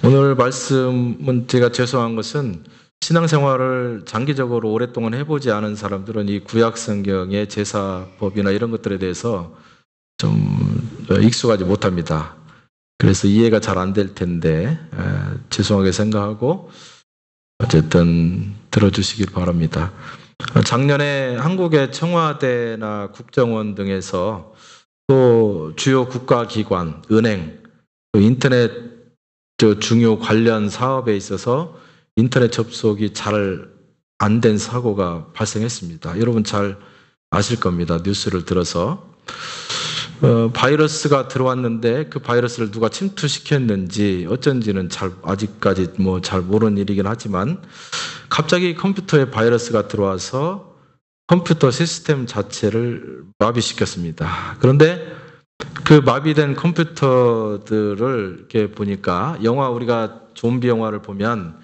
오늘 말씀은 제가 죄송한 것은 신앙생활을 장기적으로 오랫동안 해보지 않은 사람들은 이 구약 성경의 제사법이나 이런 것들에 대해서 좀 익숙하지 못합니다. 그래서 이해가 잘 안 될 텐데 죄송하게 생각하고 어쨌든 들어주시길 바랍니다. 작년에 한국의 청와대나 국정원 등에서 또 주요 국가기관, 은행, 또 인터넷 중요 관련 사업에 있어서 인터넷 접속이 잘 안 된 사고가 발생했습니다. 여러분 잘 아실 겁니다. 뉴스를 들어서. 바이러스가 들어왔는데 그 바이러스를 누가 침투시켰는지 어쩐지는 아직까지 잘 모르는 일이긴 하지만 갑자기 컴퓨터에 바이러스가 들어와서 컴퓨터 시스템 자체를 마비시켰습니다. 그런데 그 마비된 컴퓨터들을 이렇게 보니까 우리가 좀비 영화를 보면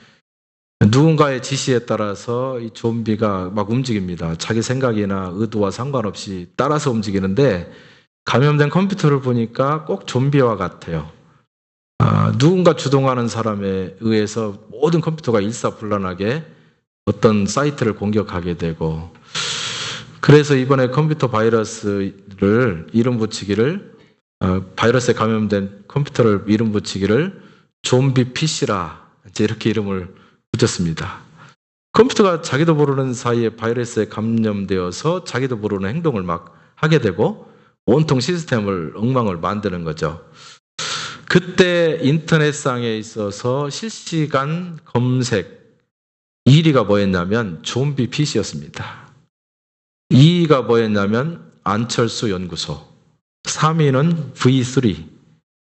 누군가의 지시에 따라서 이 좀비가 막 움직입니다. 자기 생각이나 의도와 상관없이 따라서 움직이는데 감염된 컴퓨터를 보니까 꼭 좀비와 같아요. 누군가 주동하는 사람에 의해서 모든 컴퓨터가 일사불란하게 어떤 사이트를 공격하게 되고, 그래서 이번에 컴퓨터 바이러스를 이름 붙이기를 바이러스에 감염된 컴퓨터를 이름 붙이기를 좀비 PC라 이렇게 이름을 붙였습니다. 컴퓨터가 자기도 모르는 사이에 바이러스에 감염되어서 자기도 모르는 행동을 막 하게 되고 온통 시스템을 엉망을 만드는 거죠. 그때 인터넷상에 있어서 실시간 검색 1위가 뭐였냐면 좀비 PC였습니다. 2위가 뭐였냐면 안철수 연구소, 3위는 V3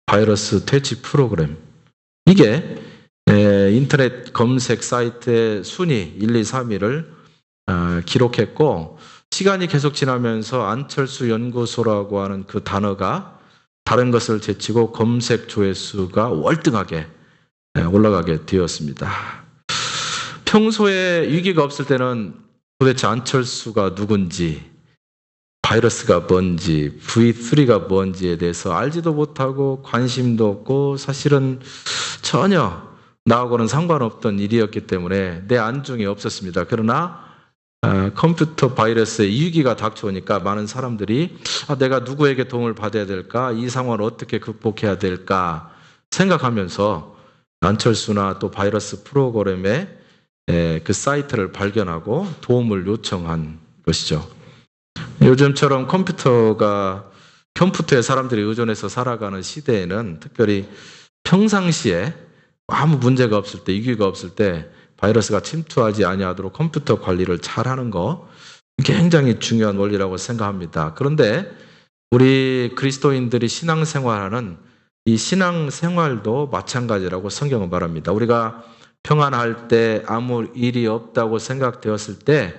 바이러스 퇴치 프로그램. 이게 인터넷 검색 사이트의 순위 1, 2, 3위를 기록했고, 시간이 계속 지나면서 안철수 연구소라고 하는 그 단어가 다른 것을 제치고 검색 조회수가 월등하게 올라가게 되었습니다. 평소에 위기가 없을 때는 도대체 안철수가 누군지, 바이러스가 뭔지, V3가 뭔지에 대해서 알지도 못하고 관심도 없고 사실은 전혀 나하고는 상관없던 일이었기 때문에 내 안중에 없었습니다. 그러나 컴퓨터 바이러스의 위기가 닥쳐오니까 많은 사람들이 내가 누구에게 도움을 받아야 될까? 이 상황을 어떻게 극복해야 될까? 생각하면서 안철수나 또 바이러스 프로그램의 그 사이트를 발견하고 도움을 요청한 것이죠. 요즘처럼 컴퓨터에 사람들이 의존해서 살아가는 시대에는 특별히 평상시에 아무 문제가 없을 때, 위기가 없을 때 바이러스가 침투하지 아니하도록 컴퓨터 관리를 잘하는 거 굉장히 중요한 원리라고 생각합니다. 그런데 우리 그리스도인들이 신앙생활하는 이 신앙생활도 마찬가지라고 성경은 말합니다. 우리가 평안할 때 아무 일이 없다고 생각되었을 때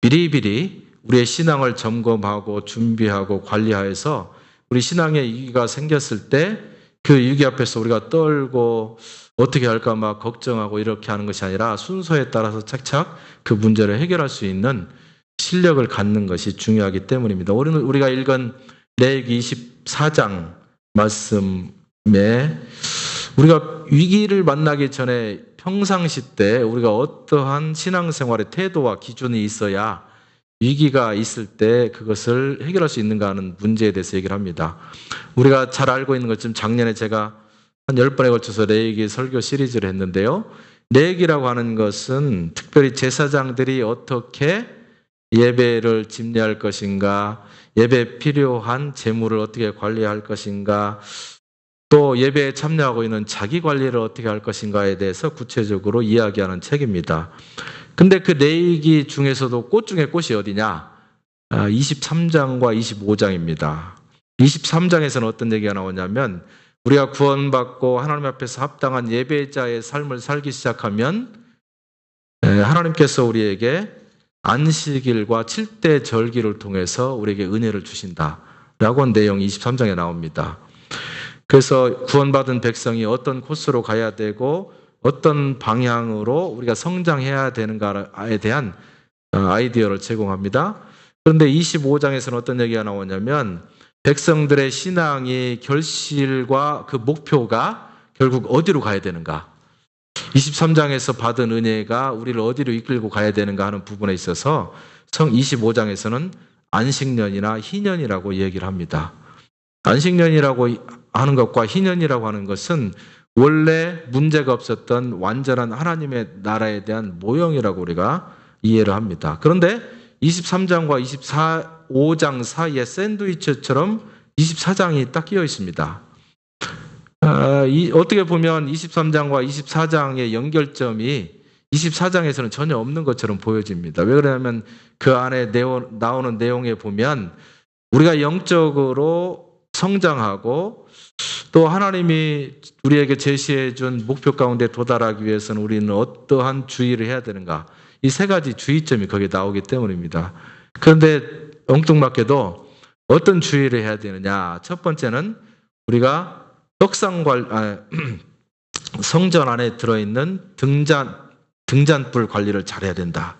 미리미리 우리의 신앙을 점검하고 준비하고 관리하여서 우리 신앙에 위기가 생겼을 때 그 위기 앞에서 우리가 떨고 어떻게 할까 막 걱정하고 이렇게 하는 것이 아니라 순서에 따라서 착착 그 문제를 해결할 수 있는 실력을 갖는 것이 중요하기 때문입니다. 우리가 읽은 레위기 24장 말씀에 우리가 위기를 만나기 전에 평상시 때 우리가 어떠한 신앙생활의 태도와 기준이 있어야 위기가 있을 때 그것을 해결할 수 있는가 하는 문제에 대해서 얘기를 합니다. 우리가 잘 알고 있는 것처럼 작년에 제가 한 10번에 걸쳐서 레위기 설교 시리즈를 했는데요. 레위기라고 하는 것은 특별히 제사장들이 어떻게 예배를 집례할 것인가, 예배에 필요한 재물을 어떻게 관리할 것인가, 또 예배에 참여하고 있는 자기 관리를 어떻게 할 것인가에 대해서 구체적으로 이야기하는 책입니다. 근데 그 레위기 중에서도 꽃 중에 꽃이 어디냐? 23장과 25장입니다. 23장에서는 어떤 얘기가 나오냐면 우리가 구원받고 하나님 앞에서 합당한 예배자의 삶을 살기 시작하면 하나님께서 우리에게 안식일과 7대 절기를 통해서 우리에게 은혜를 주신다라고 한 내용이 23장에 나옵니다. 그래서 구원받은 백성이 어떤 코스로 가야 되고 어떤 방향으로 우리가 성장해야 되는가에 대한 아이디어를 제공합니다. 그런데 25장에서는 어떤 얘기가 나오냐면 백성들의 신앙이 결실과 그 목표가 결국 어디로 가야 되는가? 23장에서 받은 은혜가 우리를 어디로 이끌고 가야 되는가 하는 부분에 있어서 성 25장에서는 안식년이나 희년이라고 얘기를 합니다. 안식년이라고 하는 것과 희년이라고 하는 것은 원래 문제가 없었던 완전한 하나님의 나라에 대한 모형이라고 우리가 이해를 합니다. 그런데 23장과 25장 사이에 샌드위치처럼 24장이 딱 끼어 있습니다. 어떻게 보면 23장과 24장의 연결점이 24장에서는 전혀 없는 것처럼 보여집니다. 왜 그러냐면 그 안에 나오는 내용에 보면 우리가 영적으로 성장하고 또 하나님이 우리에게 제시해 준 목표 가운데 도달하기 위해서는 우리는 어떠한 주의를 해야 되는가, 이 세 가지 주의점이 거기에 나오기 때문입니다. 그런데 엉뚱맞게도 어떤 주의를 해야 되느냐, 첫 번째는 우리가 성전 안에 들어있는 등잔불 관리를 잘해야 된다.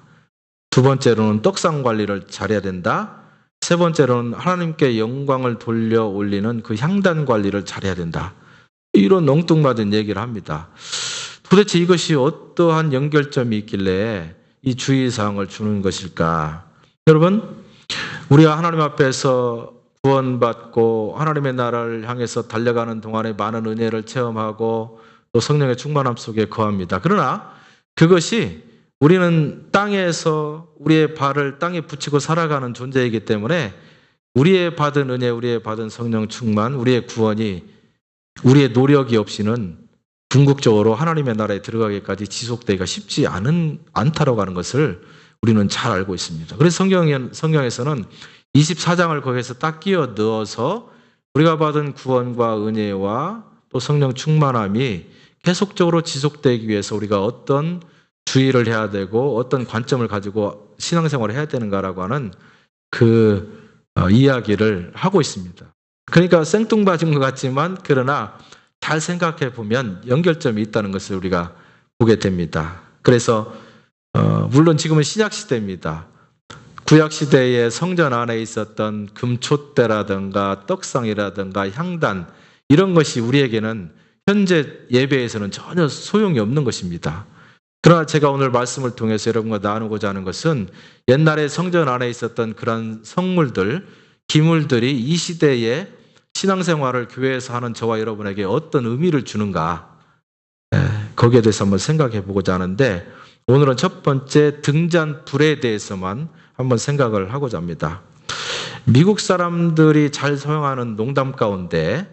두 번째로는 떡상 관리를 잘해야 된다. 세 번째로는 하나님께 영광을 돌려 올리는 그 향단 관리를 잘해야 된다. 이런 엉뚱맞은 얘기를 합니다. 도대체 이것이 어떠한 연결점이 있길래 이 주의사항을 주는 것일까? 여러분, 우리가 하나님 앞에서 구원받고 하나님의 나라를 향해서 달려가는 동안에 많은 은혜를 체험하고 또 성령의 충만함 속에 거합니다. 그러나 그것이 우리는 땅에서 우리의 발을 땅에 붙이고 살아가는 존재이기 때문에 우리의 받은 은혜, 우리의 받은 성령 충만, 우리의 구원이 우리의 노력이 없이는 궁극적으로 하나님의 나라에 들어가기까지 지속되기가 쉽지 않다라고 하는 것을 우리는 잘 알고 있습니다. 그래서 성경에서는 24장을 거기에서 딱 끼워 넣어서 우리가 받은 구원과 은혜와 또 성령 충만함이 계속적으로 지속되기 위해서 우리가 어떤 주의를 해야 되고 어떤 관점을 가지고 신앙생활을 해야 되는가라고 하는 그 이야기를 하고 있습니다. 그러니까 생뚱맞은 것 같지만 그러나 잘 생각해 보면 연결점이 있다는 것을 우리가 보게 됩니다. 그래서 물론 지금은 신약시대입니다. 구약시대의 성전 안에 있었던 금촛대라든가 떡상이라든가 향단, 이런 것이 우리에게는 현재 예배에서는 전혀 소용이 없는 것입니다. 그러나 제가 오늘 말씀을 통해서 여러분과 나누고자 하는 것은 옛날에 성전 안에 있었던 그런 성물들, 기물들이 이 시대에 신앙생활을 교회에서 하는 저와 여러분에게 어떤 의미를 주는가, 거기에 대해서 한번 생각해 보고자 하는데, 오늘은 첫 번째 등잔불에 대해서만 한번 생각을 하고자 합니다. 미국 사람들이 잘 사용하는 농담 가운데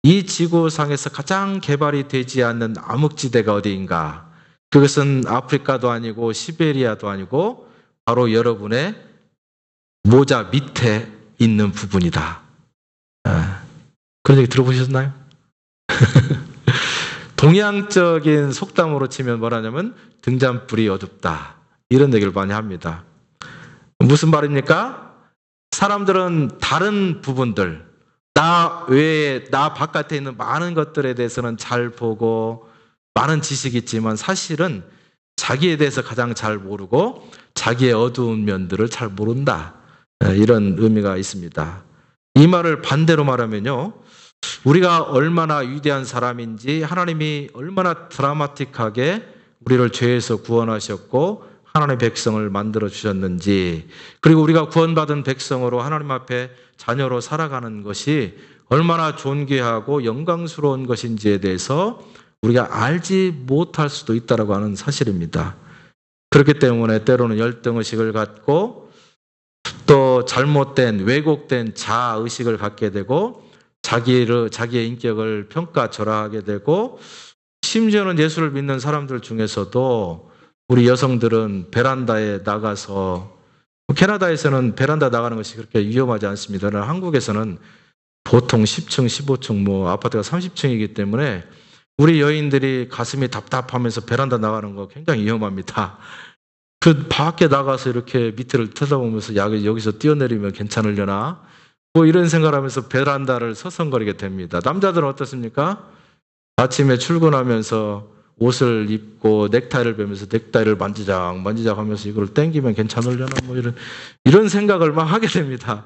이 지구상에서 가장 개발이 되지 않는 암흑지대가 어디인가? 그것은 아프리카도 아니고 시베리아도 아니고 바로 여러분의 모자 밑에 있는 부분이다. 그런 얘기 들어보셨나요? 동양적인 속담으로 치면 뭐라냐면 등잔불이 어둡다, 이런 얘기를 많이 합니다. 무슨 말입니까? 사람들은 다른 부분들, 나 외에, 나 바깥에 있는 많은 것들에 대해서는 잘 보고 많은 지식이 있지만 사실은 자기에 대해서 가장 잘 모르고 자기의 어두운 면들을 잘 모른다, 이런 의미가 있습니다. 이 말을 반대로 말하면요, 우리가 얼마나 위대한 사람인지, 하나님이 얼마나 드라마틱하게 우리를 죄에서 구원하셨고 하나님의 백성을 만들어 주셨는지, 그리고 우리가 구원받은 백성으로 하나님 앞에 자녀로 살아가는 것이 얼마나 존귀하고 영광스러운 것인지에 대해서 우리가 알지 못할 수도 있다고 하는 사실입니다. 그렇기 때문에 때로는 열등의식을 갖고 또 잘못된 왜곡된 자아의식을 갖게 되고 자기의 인격을 평가절하하게 되고, 심지어는 예수를 믿는 사람들 중에서도 우리 여성들은 베란다에 나가서, 캐나다에서는 베란다 나가는 것이 그렇게 위험하지 않습니다. 그러나 한국에서는 보통 10층, 15층, 아파트가 30층이기 때문에 우리 여인들이 가슴이 답답하면서 베란다 나가는 거 굉장히 위험합니다. 그 밖에 나가서 이렇게 밑을 쳐다보면서 여기서 뛰어내리면 괜찮으려나? 이런 생각을 하면서 베란다를 서성거리게 됩니다. 남자들은 어떻습니까? 아침에 출근하면서 옷을 입고 넥타이를 베면서 넥타이를 만지작 하면서 이걸 당기면 괜찮으려나? 이런 생각을 막 하게 됩니다.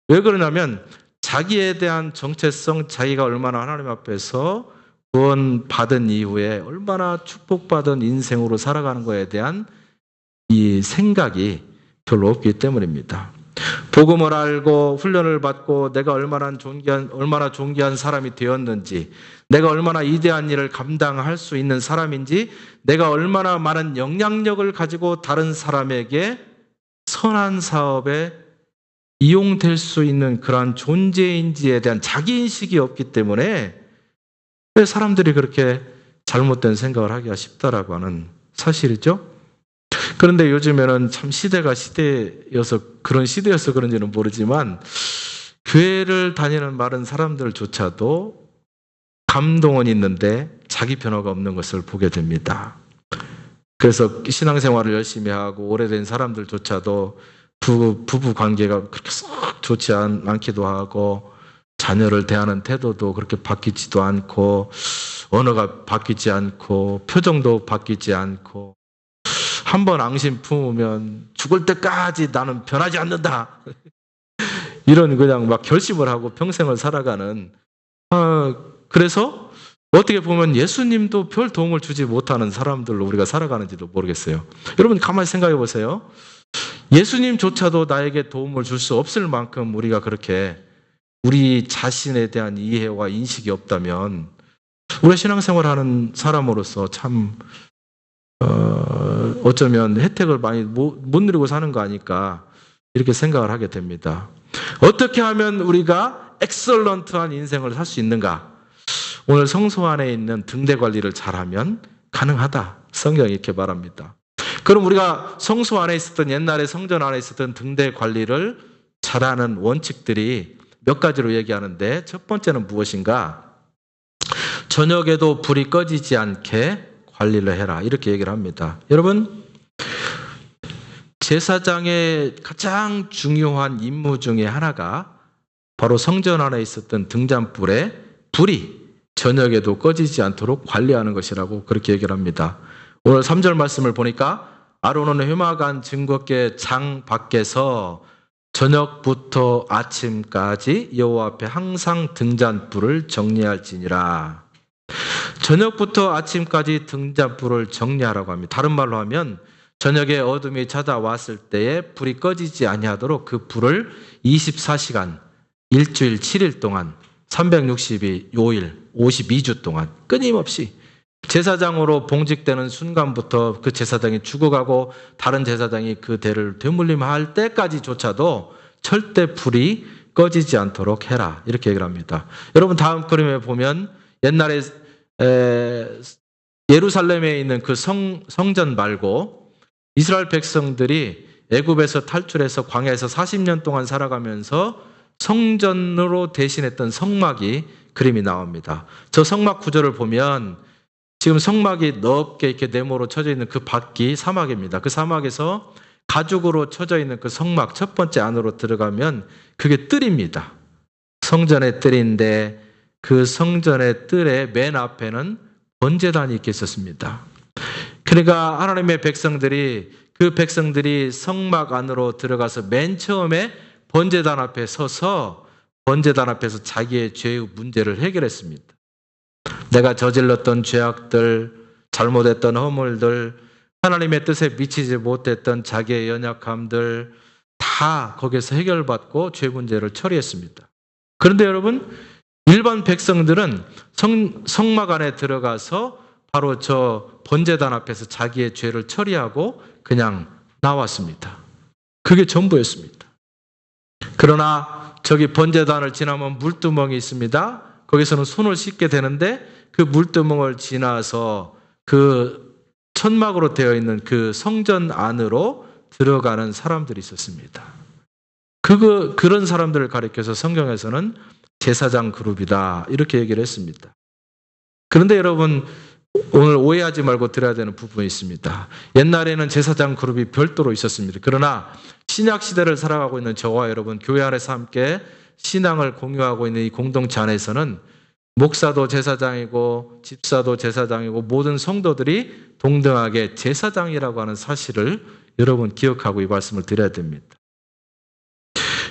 왜 그러냐면 자기에 대한 정체성, 자기가 얼마나 하나님 앞에서 구원받은 이후에 얼마나 축복받은 인생으로 살아가는 것에 대한 이 생각이 별로 없기 때문입니다. 복음을 알고 훈련을 받고 내가 얼마나 존귀한 사람이 되었는지, 내가 얼마나 위대한 일을 감당할 수 있는 사람인지, 내가 얼마나 많은 영향력을 가지고 다른 사람에게 선한 사업에 이용될 수 있는 그러한 존재인지에 대한 자기인식이 없기 때문에 왜 사람들이 그렇게 잘못된 생각을 하기가 쉽다라고 하는 사실이죠. 그런데 요즘에는 참 시대가 시대여서 그런지는 모르지만 교회를 다니는 많은 사람들조차도 감동은 있는데 자기 변화가 없는 것을 보게 됩니다. 그래서 신앙생활을 열심히 하고 오래된 사람들조차도 부부 관계가 그렇게 썩 좋지 않기도 하고, 자녀를 대하는 태도도 그렇게 바뀌지도 않고, 언어가 바뀌지 않고, 표정도 바뀌지 않고, 한번 앙심 품으면 죽을 때까지 나는 변하지 않는다. 이런 그냥 막 결심을 하고 평생을 살아가는, 그래서 어떻게 보면 예수님도 별 도움을 주지 못하는 사람들로 우리가 살아가는지도 모르겠어요. 여러분 가만히 생각해 보세요. 예수님조차도 나에게 도움을 줄 수 없을 만큼 우리가 그렇게 우리 자신에 대한 이해와 인식이 없다면 우리가 신앙생활하는 사람으로서 참 어쩌면 혜택을 많이 못 누리고 사는 거 아닐까, 이렇게 생각을 하게 됩니다. 어떻게 하면 우리가 엑설런트한 인생을 살 수 있는가? 오늘 성소 안에 있는 등대 관리를 잘하면 가능하다. 성경이 이렇게 말합니다. 그럼 우리가 성소 안에 있었던, 옛날에 성전 안에 있었던 등대 관리를 잘하는 원칙들이 몇 가지로 얘기하는데, 첫 번째는 무엇인가? 저녁에도 불이 꺼지지 않게 관리를 해라, 이렇게 얘기를 합니다. 여러분, 제사장의 가장 중요한 임무 중에 하나가 바로 성전 안에 있었던 등잔불에 불이 저녁에도 꺼지지 않도록 관리하는 것이라고 그렇게 얘기를 합니다. 오늘 3절 말씀을 보니까 아론은 회막안 증거궤 장 밖에서 저녁부터 아침까지 여호와 앞에 항상 등잔불을 정리할지니라. 저녁부터 아침까지 등잔불을 정리하라고 합니다. 다른 말로 하면 저녁에 어둠이 찾아왔을 때에 불이 꺼지지 아니하도록 그 불을 24시간, 일주일 7일 동안, 365일, 52주 동안 끊임없이, 제사장으로 봉직되는 순간부터 그 제사장이 죽어가고 다른 제사장이 그 대를 되물림할 때까지조차도 절대 불이 꺼지지 않도록 해라, 이렇게 얘기를 합니다. 여러분, 다음 그림에 보면 옛날에 예루살렘에 있는 그 성전 말고 이스라엘 백성들이 애굽에서 탈출해서 광야에서 40년 동안 살아가면서 성전으로 대신했던 성막이 그림이 나옵니다. 저 성막 구조를 보면 지금 성막이 넓게 이렇게 네모로 쳐져 있는 그 밖이 사막입니다. 그 사막에서 가죽으로 쳐져 있는 그 성막 첫 번째 안으로 들어가면 그게 뜰입니다. 성전의 뜰인데 그 성전의 뜰의 맨 앞에는 번제단이 있게 있었습니다. 그러니까 하나님의 백성들이, 그 백성들이 성막 안으로 들어가서 맨 처음에 번제단 앞에 서서 번제단 앞에서 자기의 죄의 문제를 해결했습니다. 내가 저질렀던 죄악들, 잘못했던 허물들, 하나님의 뜻에 미치지 못했던 자기의 연약함들 다 거기서 해결받고 죄 문제를 처리했습니다. 그런데 여러분, 일반 백성들은 성막 안에 들어가서 바로 저 번제단 앞에서 자기의 죄를 처리하고 그냥 나왔습니다. 그게 전부였습니다. 그러나 저기 번제단을 지나면 물두멍이 있습니다. 거기서는 손을 씻게 되는데 그 물두멍을 지나서 그 천막으로 되어 있는 그 성전 안으로 들어가는 사람들이 있었습니다. 그런 사람들을 가리켜서 성경에서는 제사장 그룹이다, 이렇게 얘기를 했습니다. 그런데 여러분, 오늘 오해하지 말고 들어야 되는 부분이 있습니다. 옛날에는 제사장 그룹이 별도로 있었습니다. 그러나 신약 시대를 살아가고 있는 저와 여러분, 교회 안에서 함께 신앙을 공유하고 있는 이 공동체 안에서는 목사도 제사장이고 집사도 제사장이고 모든 성도들이 동등하게 제사장이라고 하는 사실을 여러분 기억하고 이 말씀을 드려야 됩니다.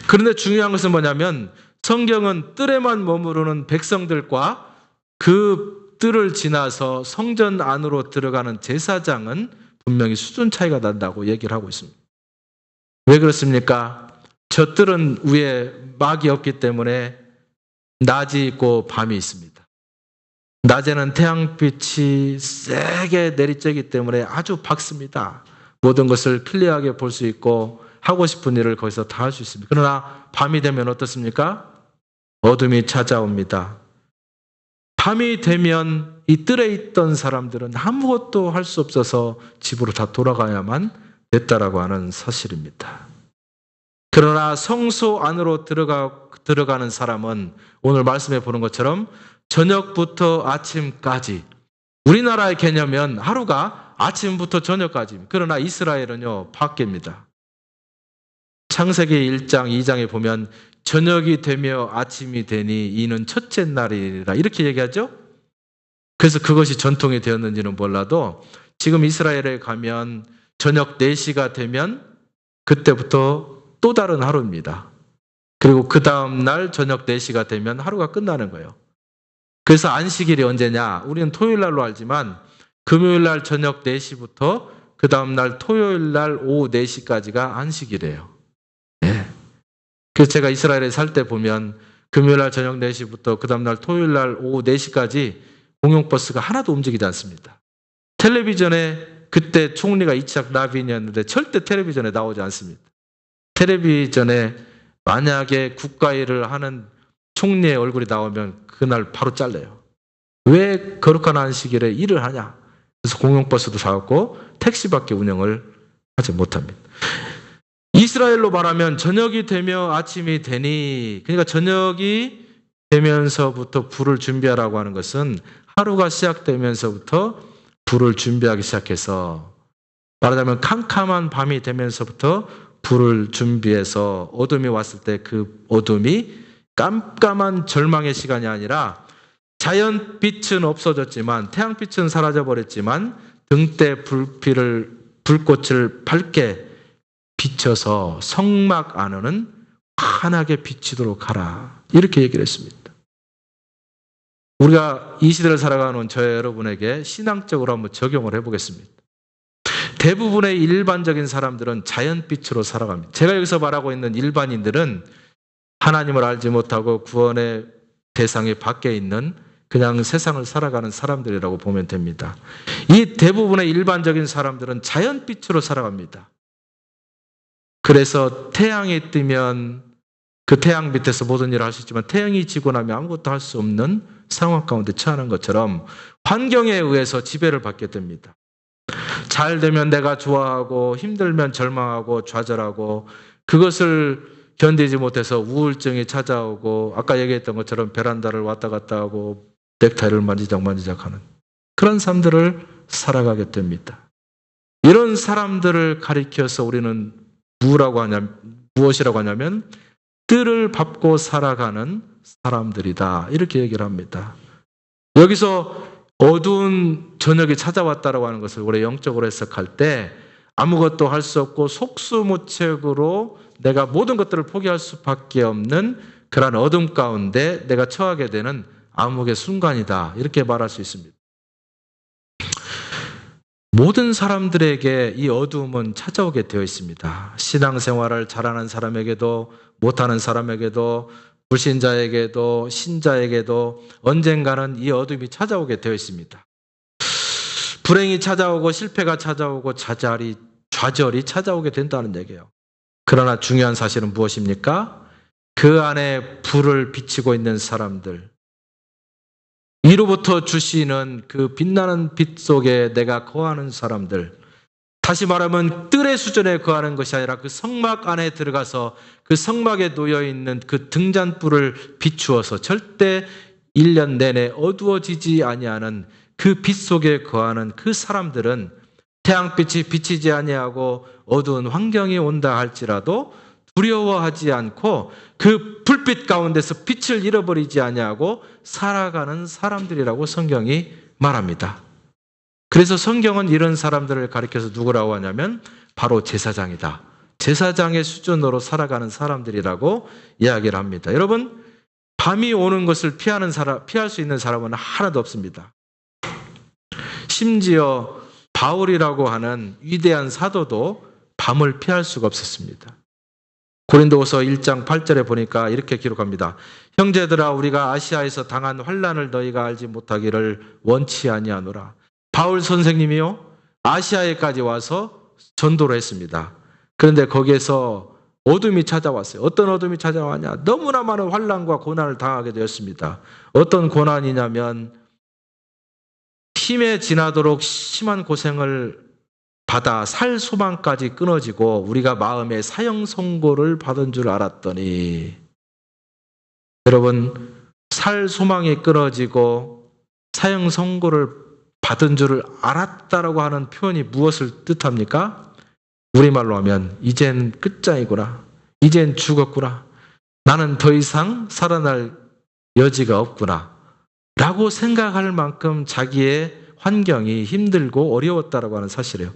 그런데 중요한 것은 뭐냐면 성경은 뜰에만 머무르는 백성들과 그 뜰을 지나서 성전 안으로 들어가는 제사장은 분명히 수준 차이가 난다고 얘기를 하고 있습니다. 왜 그렇습니까? 저 뜰은 위에 막이 없기 때문에 낮이 있고 밤이 있습니다. 낮에는 태양빛이 세게 내리쬐기 때문에 아주 밝습니다. 모든 것을 클리어하게 볼 수 있고 하고 싶은 일을 거기서 다 할 수 있습니다. 그러나 밤이 되면 어떻습니까? 어둠이 찾아옵니다. 밤이 되면 이 뜰에 있던 사람들은 아무것도 할 수 없어서 집으로 다 돌아가야만 됐다라고 하는 사실입니다. 그러나 성소 안으로 들어가는 사람은 오늘 말씀해 보는 것처럼 저녁부터 아침까지, 우리나라의 개념은 하루가 아침부터 저녁까지, 그러나 이스라엘은요 밖입니다. 창세기 1장 2장에 보면 저녁이 되며 아침이 되니 이는 첫째 날이라 이렇게 얘기하죠. 그래서 그것이 전통이 되었는지는 몰라도 지금 이스라엘에 가면 저녁 4시가 되면 그때부터 또 다른 하루입니다. 그리고 그 다음 날 저녁 4시가 되면 하루가 끝나는 거예요. 그래서 안식일이 언제냐? 우리는 토요일 날로 알지만 금요일 날 저녁 4시부터 그 다음 날 토요일 날 오후 4시까지가 안식일이에요. 네. 그래서 제가 이스라엘에 살 때 보면 금요일 날 저녁 4시부터 그 다음 날 토요일 날 오후 4시까지 공용버스가 하나도 움직이지 않습니다. 텔레비전에 그때 총리가 이츠학 라빈이었는데 절대 텔레비전에 나오지 않습니다. 텔레비전에 만약에 국가일을 하는 총리의 얼굴이 나오면 그날 바로 잘려요. 왜 거룩한 안식일에 일을 하냐? 그래서 공용버스도 사왔고 택시밖에 운영을 하지 못합니다. 이스라엘로 말하면 저녁이 되며 아침이 되니, 그러니까 저녁이 되면서부터 불을 준비하라고 하는 것은 하루가 시작되면서부터 불을 준비하기 시작해서, 말하자면 캄캄한 밤이 되면서부터 불을 준비해서 어둠이 왔을 때 그 어둠이 깜깜한 절망의 시간이 아니라 자연빛은 없어졌지만 태양빛은 사라져버렸지만 등대 불꽃을 밝게 비춰서 성막 안에는 환하게 비치도록 하라, 이렇게 얘기를 했습니다. 우리가 이 시대를 살아가는 저희 여러분에게 신앙적으로 한번 적용을 해보겠습니다. 대부분의 일반적인 사람들은 자연빛으로 살아갑니다. 제가 여기서 말하고 있는 일반인들은 하나님을 알지 못하고 구원의 대상이 밖에 있는 그냥 세상을 살아가는 사람들이라고 보면 됩니다. 이 대부분의 일반적인 사람들은 자연빛으로 살아갑니다. 그래서 태양이 뜨면 그 태양 밑에서 모든 일을 할 수 있지만 태양이 지고 나면 아무것도 할 수 없는 상황 가운데 처하는 것처럼 환경에 의해서 지배를 받게 됩니다. 잘 되면 내가 좋아하고 힘들면 절망하고 좌절하고 그것을 견디지 못해서 우울증이 찾아오고 아까 얘기했던 것처럼 베란다를 왔다 갔다 하고 넥타이를 만지작 하는 그런 삶들을 살아가게 됩니다. 이런 사람들을 가리켜서 우리는 무엇이라고 하냐면 뜰을 밟고 살아가는 사람들이다, 이렇게 얘기를 합니다. 여기서 어두운 저녁이 찾아왔다라고 하는 것을 우리 영적으로 해석할 때 아무것도 할 수 없고 속수무책으로 내가 모든 것들을 포기할 수밖에 없는 그러한 어둠 가운데 내가 처하게 되는 암흑의 순간이다, 이렇게 말할 수 있습니다. 모든 사람들에게 이 어두움은 찾아오게 되어 있습니다. 신앙생활을 잘하는 사람에게도 못하는 사람에게도 불신자에게도 신자에게도 언젠가는 이 어둠이 찾아오게 되어 있습니다. 불행이 찾아오고 실패가 찾아오고 좌절이 찾아오게 된다는 얘기예요. 그러나 중요한 사실은 무엇입니까? 그 안에 불을 비치고 있는 사람들, 위로부터 주시는 그 빛나는 빛 속에 내가 거하는 사람들, 다시 말하면 뜰의 수준에 거하는 것이 아니라 그 성막 안에 들어가서 그 성막에 놓여있는 그 등잔불을 비추어서 절대 1년 내내 어두워지지 아니하는 그 빛 속에 거하는 그 사람들은 태양빛이 비치지 아니하고 어두운 환경이 온다 할지라도 두려워하지 않고 그 불빛 가운데서 빛을 잃어버리지 아니하고 살아가는 사람들이라고 성경이 말합니다. 그래서 성경은 이런 사람들을 가리켜서 누구라고 하냐면 바로 제사장이다, 제사장의 수준으로 살아가는 사람들이라고 이야기를 합니다. 여러분, 밤이 오는 것을 피할 수 있는 사람은 하나도 없습니다. 심지어 바울이라고 하는 위대한 사도도 밤을 피할 수가 없었습니다. 고린도후서 1장 8절에 보니까 이렇게 기록합니다. 형제들아 우리가 아시아에서 당한 환난을 너희가 알지 못하기를 원치 아니하노라. 바울 선생님이요 아시아에까지 와서 전도를 했습니다. 그런데 거기에서 어둠이 찾아왔어요. 어떤 어둠이 찾아왔냐? 너무나 많은 환난과 고난을 당하게 되었습니다. 어떤 고난이냐면 힘에 지나도록 심한 고생을 받아 살 소망까지 끊어지고 우리가 마음에 사형 선고를 받은 줄 알았더니, 여러분 살 소망이 끊어지고 사형 선고를 받은 줄을 알았다라고 하는 표현이 무엇을 뜻합니까? 우리말로 하면 이젠 끝장이구나. 이젠 죽었구나. 나는 더 이상 살아날 여지가 없구나. 라고 생각할 만큼 자기의 환경이 힘들고 어려웠다라고 하는 사실이에요.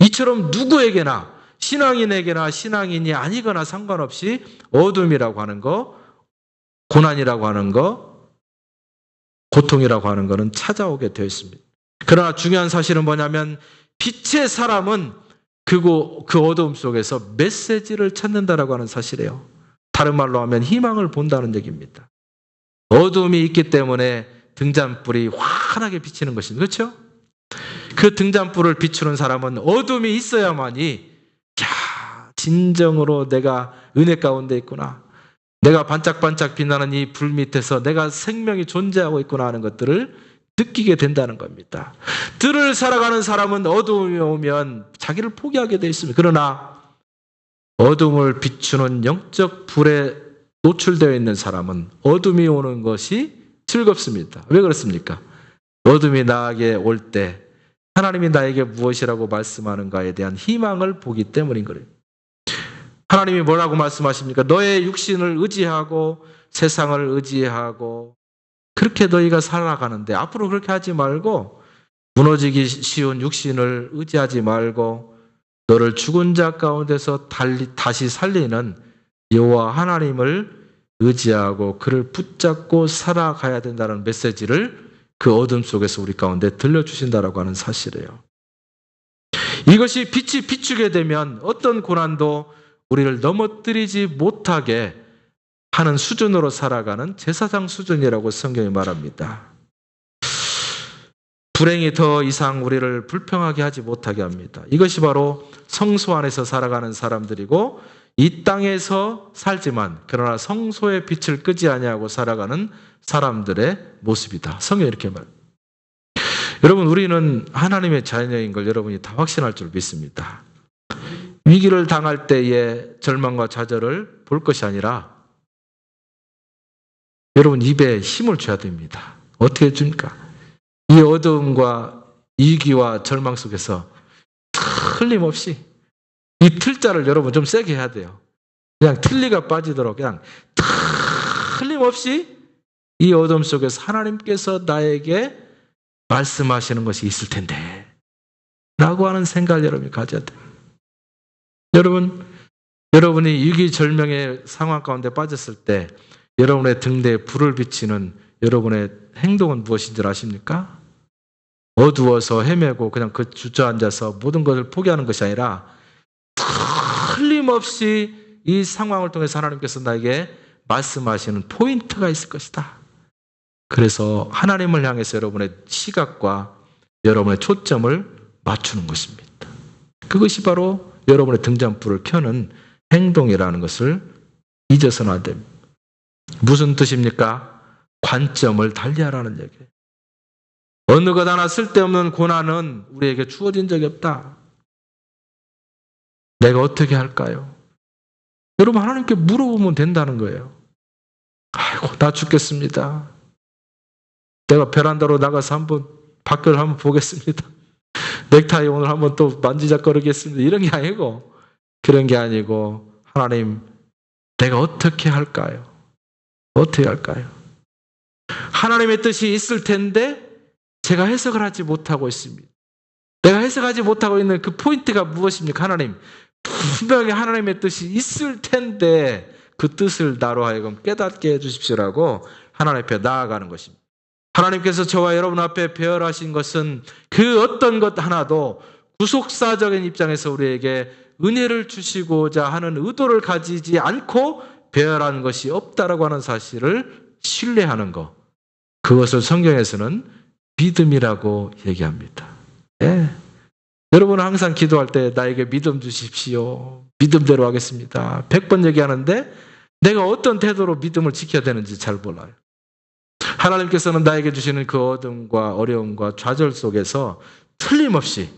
이처럼 누구에게나 신앙인에게나 신앙인이 아니거나 상관없이 어둠이라고 하는 거, 고난이라고 하는 거, 고통이라고 하는 거는 찾아오게 되어 있습니다. 그러나 중요한 사실은 뭐냐면 빛의 사람은 그 어둠 속에서 메시지를 찾는다라고 하는 사실이에요. 다른 말로 하면 희망을 본다는 얘기입니다. 어둠이 있기 때문에 등잔불이 환하게 비치는 것입니다. 그렇죠? 그 등잔불을 비추는 사람은 어둠이 있어야만이 진정으로 내가 은혜 가운데 있구나. 내가 반짝반짝 빛나는 이 불 밑에서 내가 생명이 존재하고 있구나 하는 것들을 느끼게 된다는 겁니다. 들을 살아가는 사람은 어둠이 오면 자기를 포기하게 되어 있습니다. 그러나 어둠을 비추는 영적 불에 노출되어 있는 사람은 어둠이 오는 것이 즐겁습니다. 왜 그렇습니까? 어둠이 나에게 올 때 하나님이 나에게 무엇이라고 말씀하는가에 대한 희망을 보기 때문인 거예요. 하나님이 뭐라고 말씀하십니까? 너의 육신을 의지하고 세상을 의지하고 그렇게 너희가 살아가는데 앞으로 그렇게 하지 말고 무너지기 쉬운 육신을 의지하지 말고 너를 죽은 자 가운데서 다시 살리는 여호와 하나님을 의지하고 그를 붙잡고 살아가야 된다는 메시지를 그 어둠 속에서 우리 가운데 들려주신다라고 하는 사실이에요. 이것이 빛이 비추게 되면 어떤 고난도 우리를 넘어뜨리지 못하게 하는 수준으로 살아가는 제사장 수준이라고 성경이 말합니다. 불행이 더 이상 우리를 불평하게 하지 못하게 합니다. 이것이 바로 성소 안에서 살아가는 사람들이고 이 땅에서 살지만 그러나 성소의 빛을 끄지 아니하고 살아가는 사람들의 모습이다. 성경이 이렇게 말합니다. 여러분 우리는 하나님의 자녀인 걸 여러분이 다 확신할 줄 믿습니다. 위기를 당할 때의 절망과 좌절을 볼 것이 아니라 여러분 입에 힘을 줘야 됩니다. 어떻게 줍니까? 이 어두움과 위기와 절망 속에서 틀림없이 이 틀자를 여러분 좀 세게 해야 돼요. 그냥 틀니가 빠지도록 그냥 틀림없이 이 어둠 속에서 하나님께서 나에게 말씀하시는 것이 있을 텐데 라고 하는 생각을 여러분이 가져야 돼요. 여러분이 위기절명의 상황 가운데 빠졌을 때 여러분의 등대에 불을 비치는 여러분의 행동은 무엇인 줄 아십니까? 어두워서 헤매고 그냥 그 주저앉아서 모든 것을 포기하는 것이 아니라 틀림없이 이 상황을 통해서 하나님께서 나에게 말씀하시는 포인트가 있을 것이다. 그래서 하나님을 향해서 여러분의 시각과 여러분의 초점을 맞추는 것입니다. 그것이 바로 여러분의 등잔불을 켜는 행동이라는 것을 잊어서는 안 됩니다. 무슨 뜻입니까? 관점을 달리하라는 얘기예요. 어느 것 하나 쓸데없는 고난은 우리에게 주어진 적이 없다. 내가 어떻게 할까요? 여러분 하나님께 물어보면 된다는 거예요. 아이고 나 죽겠습니다. 내가 베란다로 나가서 한번 밖을 한번 보겠습니다. 넥타이 오늘 한번 또 만지작거리겠습니다. 이런 게 아니고 그런 게 아니고 하나님 내가 어떻게 할까요? 어떻게 할까요? 하나님의 뜻이 있을 텐데 제가 해석을 하지 못하고 있습니다. 내가 해석하지 못하고 있는 그 포인트가 무엇입니까? 하나님 분명히 하나님의 뜻이 있을 텐데 그 뜻을 나로 하여금 깨닫게 해주십시오라고 하나님 앞에 나아가는 것입니다. 하나님께서 저와 여러분 앞에 배열하신 것은 그 어떤 것 하나도 구속사적인 입장에서 우리에게 은혜를 주시고자 하는 의도를 가지지 않고 배열한 것이 없다라고 하는 사실을 신뢰하는 것. 그것을 성경에서는 믿음이라고 얘기합니다. 예. 여러분은 항상 기도할 때 나에게 믿음 주십시오. 믿음대로 하겠습니다. 100번 얘기하는데 내가 어떤 태도로 믿음을 지켜야 되는지 잘 몰라요. 하나님께서는 나에게 주시는 그 어둠과 어려움과 좌절 속에서 틀림없이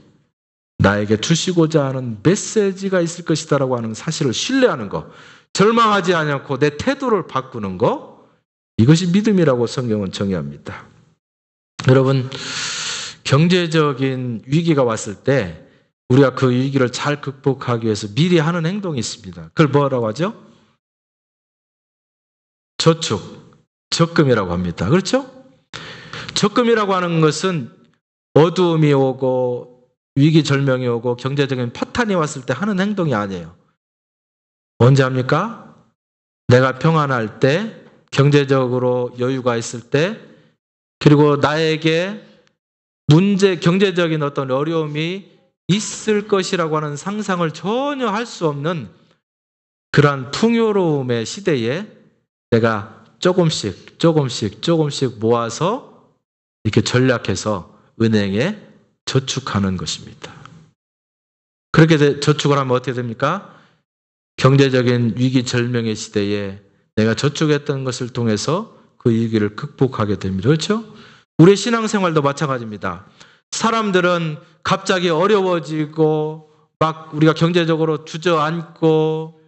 나에게 주시고자 하는 메시지가 있을 것이다라고 하는 사실을 신뢰하는 것, 절망하지 않고 내 태도를 바꾸는 것, 이것이 믿음이라고 성경은 정의합니다. 여러분, 경제적인 위기가 왔을 때 우리가 그 위기를 잘 극복하기 위해서 미리 하는 행동이 있습니다. 그걸 뭐라고 하죠? 저축, 적금이라고 합니다. 그렇죠? 적금이라고 하는 것은 어두움이 오고 위기절명이 오고 경제적인 파탄이 왔을 때 하는 행동이 아니에요. 언제 합니까? 내가 평안할 때, 경제적으로 여유가 있을 때, 그리고 나에게 경제적인 어떤 어려움이 있을 것이라고 하는 상상을 전혀 할 수 없는 그러한 풍요로움의 시대에 내가 조금씩 모아서 이렇게 전략해서 은행에 저축하는 것입니다. 그렇게 저축을 하면 어떻게 됩니까? 경제적인 위기절명의 시대에 내가 저축했던 것을 통해서 그 위기를 극복하게 됩니다. 그렇죠? 우리의 신앙생활도 마찬가지입니다. 사람들은 갑자기 어려워지고 막 우리가 경제적으로 주저앉고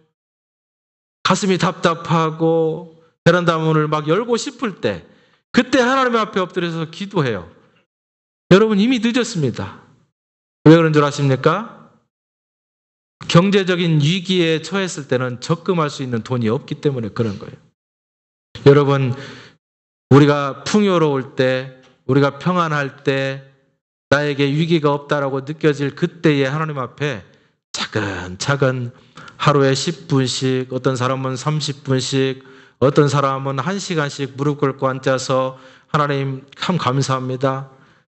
가슴이 답답하고 베란다 문을 막 열고 싶을 때 그때 하나님 앞에 엎드려서 기도해요. 여러분 이미 늦었습니다. 왜 그런 줄 아십니까? 경제적인 위기에 처했을 때는 적금할 수 있는 돈이 없기 때문에 그런 거예요. 여러분, 우리가 풍요로울 때, 우리가 평안할 때, 나에게 위기가 없다라고 느껴질 그때에 하나님 앞에 차근차근 하루에 10분씩, 어떤 사람은 30분씩, 어떤 사람은 1시간씩 무릎 꿇고 앉아서 하나님 참 감사합니다.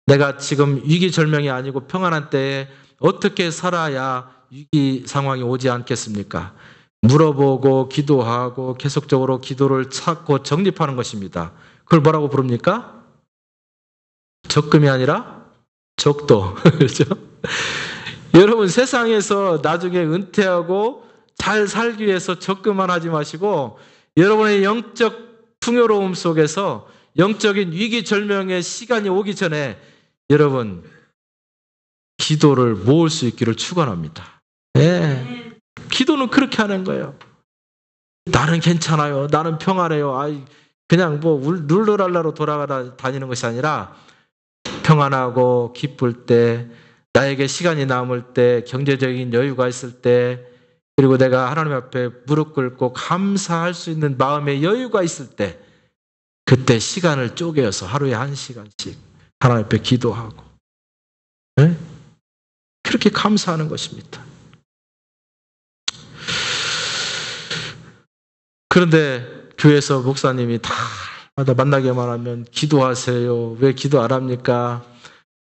내가 지금 위기절명이 아니고 평안한 때에 어떻게 살아야 위기 상황이 오지 않겠습니까? 물어보고 기도하고 계속적으로 기도를 찾고 정립하는 것입니다. 그걸 뭐라고 부릅니까? 적금이 아니라 적도. 그렇죠? 여러분 세상에서 나중에 은퇴하고 잘 살기 위해서 적금만 하지 마시고 여러분의 영적 풍요로움 속에서 영적인 위기절명의 시간이 오기 전에 여러분 기도를 모을 수 있기를 축원합니다. 네. 기도는 그렇게 하는 거예요. 나는 괜찮아요. 나는 평안해요. 그냥 뭐 룰루랄라로 돌아다니는 것이 아니라 평안하고 기쁠 때, 나에게 시간이 남을 때, 경제적인 여유가 있을 때, 그리고 내가 하나님 앞에 무릎 꿇고 감사할 수 있는 마음의 여유가 있을 때, 그때 시간을 쪼개서 하루에 1시간씩 하나님 앞에 기도하고, 네? 그렇게 감사하는 것입니다. 그런데 교회에서 목사님이 다마다 만나게만 하면 기도하세요. 왜 기도 안 합니까?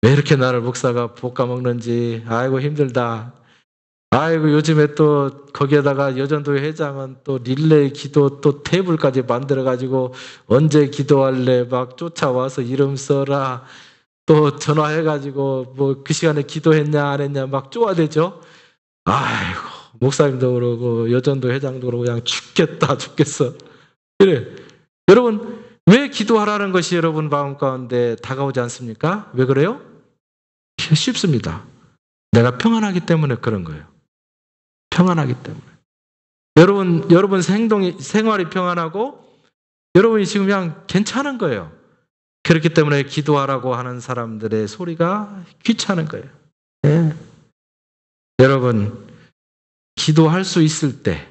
왜 이렇게 나를 목사가 볶아먹는지. 아이고 힘들다. 아이고 요즘에 또 거기에다가 여전도회 회장은 또 릴레이 기도 또 테이블까지 만들어가지고 언제 기도할래 막 쫓아와서 이름 써라. 또 전화해가지고 뭐 그 시간에 기도했냐 안 했냐 막 쪼아대죠. 아이고 목사님도 그러고 여전도 회장도 그러고 그냥 죽겠어. 그래. 여러분 왜 기도하라는 것이 여러분 마음 가운데 다가오지 않습니까? 왜 그래요? 쉽습니다. 내가 평안하기 때문에 그런 거예요. 평안하기 때문에. 여러분 생활이 평안하고 여러분이 지금 그냥 괜찮은 거예요. 그렇기 때문에 기도하라고 하는 사람들의 소리가 귀찮은 거예요. 네. 여러분 기도할 수 있을 때,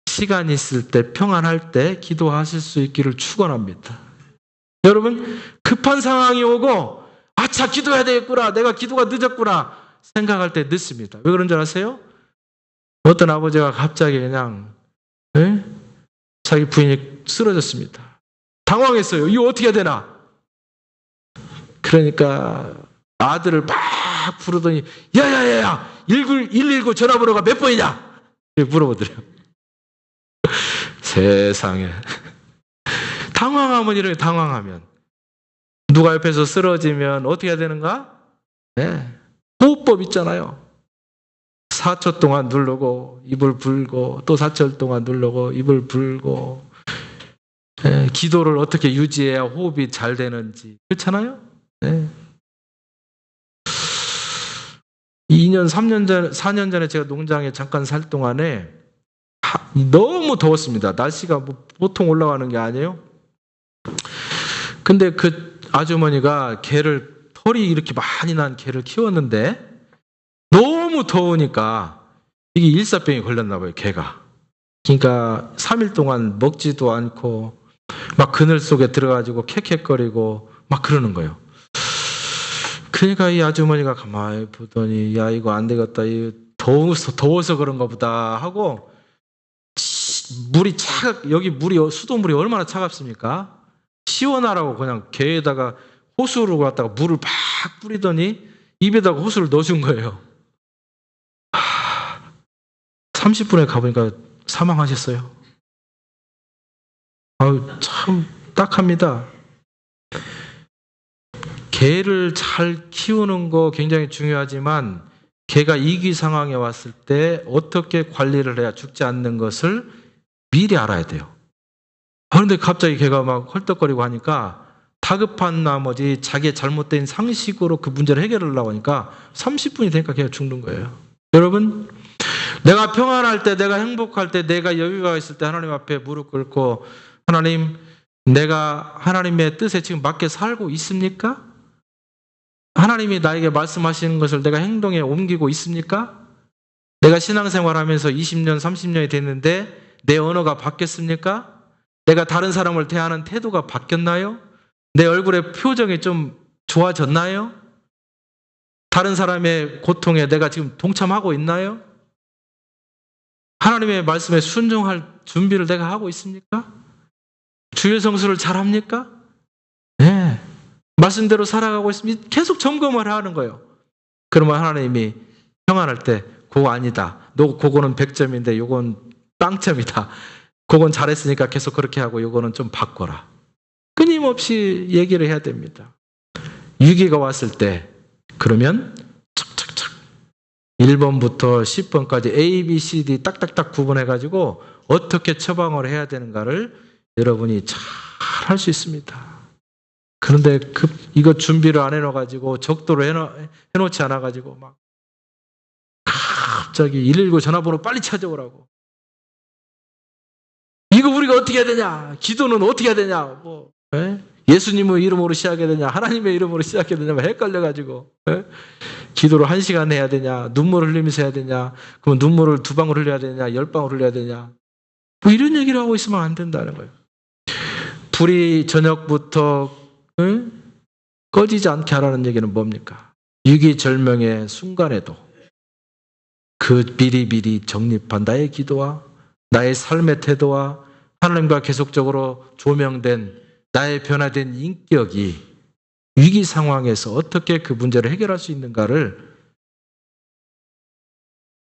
시간 있을 때, 평안할 때 기도하실 수 있기를 축원합니다. 여러분 급한 상황이 오고 아차 기도해야 되겠구나. 내가 기도가 늦었구나. 생각할 때 늦습니다. 왜 그런 줄 아세요? 어떤 아버지가 갑자기 그냥 자기 부인이 쓰러졌습니다. 당황했어요. 이거 어떻게 해야 되나? 그러니까 아들을 막 부르더니 야야야야 119 전화번호가 몇 번이냐? 이렇게 물어보더래요. 세상에. 당황하면 이렇게 당황하면 누가 옆에서 쓰러지면 어떻게 해야 되는가? 네. 호흡법 있잖아요. 4초 동안 누르고 입을 불고 또 4초 동안 누르고 입을 불고 네. 기도를 어떻게 유지해야 호흡이 잘 되는지 그렇잖아요. 네. 2년, 3년 전, 4년 전에 제가 농장에 잠깐 살 동안에 너무 더웠습니다. 날씨가 뭐 보통 올라가는 게 아니에요. 근데 그 아주머니가 털이 이렇게 많이 난 개를 키웠는데 너무 더우니까 이게 일사병이 걸렸나 봐요, 개가. 그러니까 3일 동안 먹지도 않고 막 그늘 속에 들어가지고 캑캑거리고 막 그러는 거예요. 그러니까 이 아주머니가 가만히 보더니 야 이거 안 되겠다. 더워서 그런가 보다 하고 물이 여기 수돗물이 얼마나 차갑습니까? 시원하라고 그냥 개에다가 호수를 갖다가 물을 팍 뿌리더니 입에다가 호수를 넣어준 거예요. 30분에 가보니까 사망하셨어요. 참 딱합니다. 개를 잘 키우는 거 굉장히 중요하지만 개가 위기 상황에 왔을 때 어떻게 관리를 해야 죽지 않는 것을 미리 알아야 돼요. 그런데 갑자기 개가 막 헐떡거리고 하니까 다급한 나머지 자기의 잘못된 상식으로 그 문제를 해결하려고 하니까 30분이 되니까 걔가 죽는 거예요. 여러분, 내가 평안할 때, 내가 행복할 때, 내가 여유가 있을 때 하나님 앞에 무릎 꿇고 하나님, 내가 하나님의 뜻에 지금 맞게 살고 있습니까? 하나님이 나에게 말씀하시는 것을 내가 행동에 옮기고 있습니까? 내가 신앙생활하면서 20년, 30년이 됐는데 내 언어가 바뀌었습니까? 내가 다른 사람을 대하는 태도가 바뀌었나요? 내 얼굴의 표정이 좀 좋아졌나요? 다른 사람의 고통에 내가 지금 동참하고 있나요? 하나님의 말씀에 순종할 준비를 내가 하고 있습니까? 주일 성수를 잘합니까? 네. 말씀대로 살아가고 있으면 계속 점검을 하는 거예요. 그러면 하나님이 평안할 때 그거 아니다. 너 그거는 100점인데 요건 빵점이다. 그건 잘했으니까 계속 그렇게 하고 요거는 좀 바꿔라. 끊임없이 얘기를 해야 됩니다. 위기가 왔을 때 그러면 착착착 1번부터 10번까지 A, B, C, D 딱딱딱 구분해가지고 어떻게 처방을 해야 되는가를 여러분이 잘 할 수 있습니다. 그런데 이거 준비를 안 해놔가지고 적도로 해놓지 않아가지고 막 갑자기 119 전화번호 빨리 찾아오라고. 이거 우리가 어떻게 해야 되냐? 기도는 어떻게 해야 되냐? 뭐 예수님의 이름으로 시작해야 되냐? 하나님의 이름으로 시작해야 되냐? 헷갈려가지고 기도를 1시간 해야 되냐? 눈물을 흘리면서 해야 되냐? 그럼 눈물을 2방울 흘려야 되냐? 10방울 흘려야 되냐? 뭐 이런 얘기를 하고 있으면 안 된다는 거예요. 불이 저녁부터 꺼지지 않게 하라는 얘기는 뭡니까? 위기절명의 순간에도 그 미리미리 정립한 나의 기도와 나의 삶의 태도와 하나님과 계속적으로 조명된 나의 변화된 인격이 위기 상황에서 어떻게 그 문제를 해결할 수 있는가를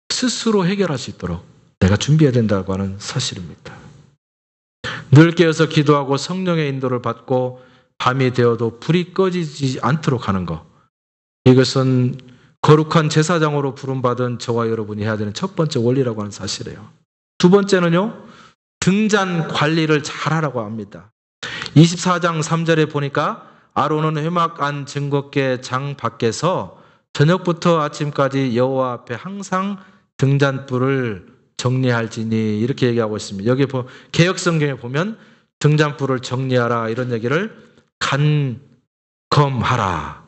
스스로 해결할 수 있도록 내가 준비해야 된다고 하는 사실입니다. 늘 깨어서 기도하고 성령의 인도를 받고 밤이 되어도 불이 꺼지지 않도록 하는 것. 이것은 거룩한 제사장으로 부름받은 저와 여러분이 해야 되는 첫 번째 원리라고 하는 사실이에요. 두 번째는요, 등잔 관리를 잘하라고 합니다. 24장 3절에 보니까 아론은 회막 안 증거궤 장 밖에서 저녁부터 아침까지 여호와 앞에 항상 등잔불을 정리할지니 이렇게 얘기하고 있습니다. 여기 개역성경에 보면 등잔불을 정리하라 이런 얘기를 간검하라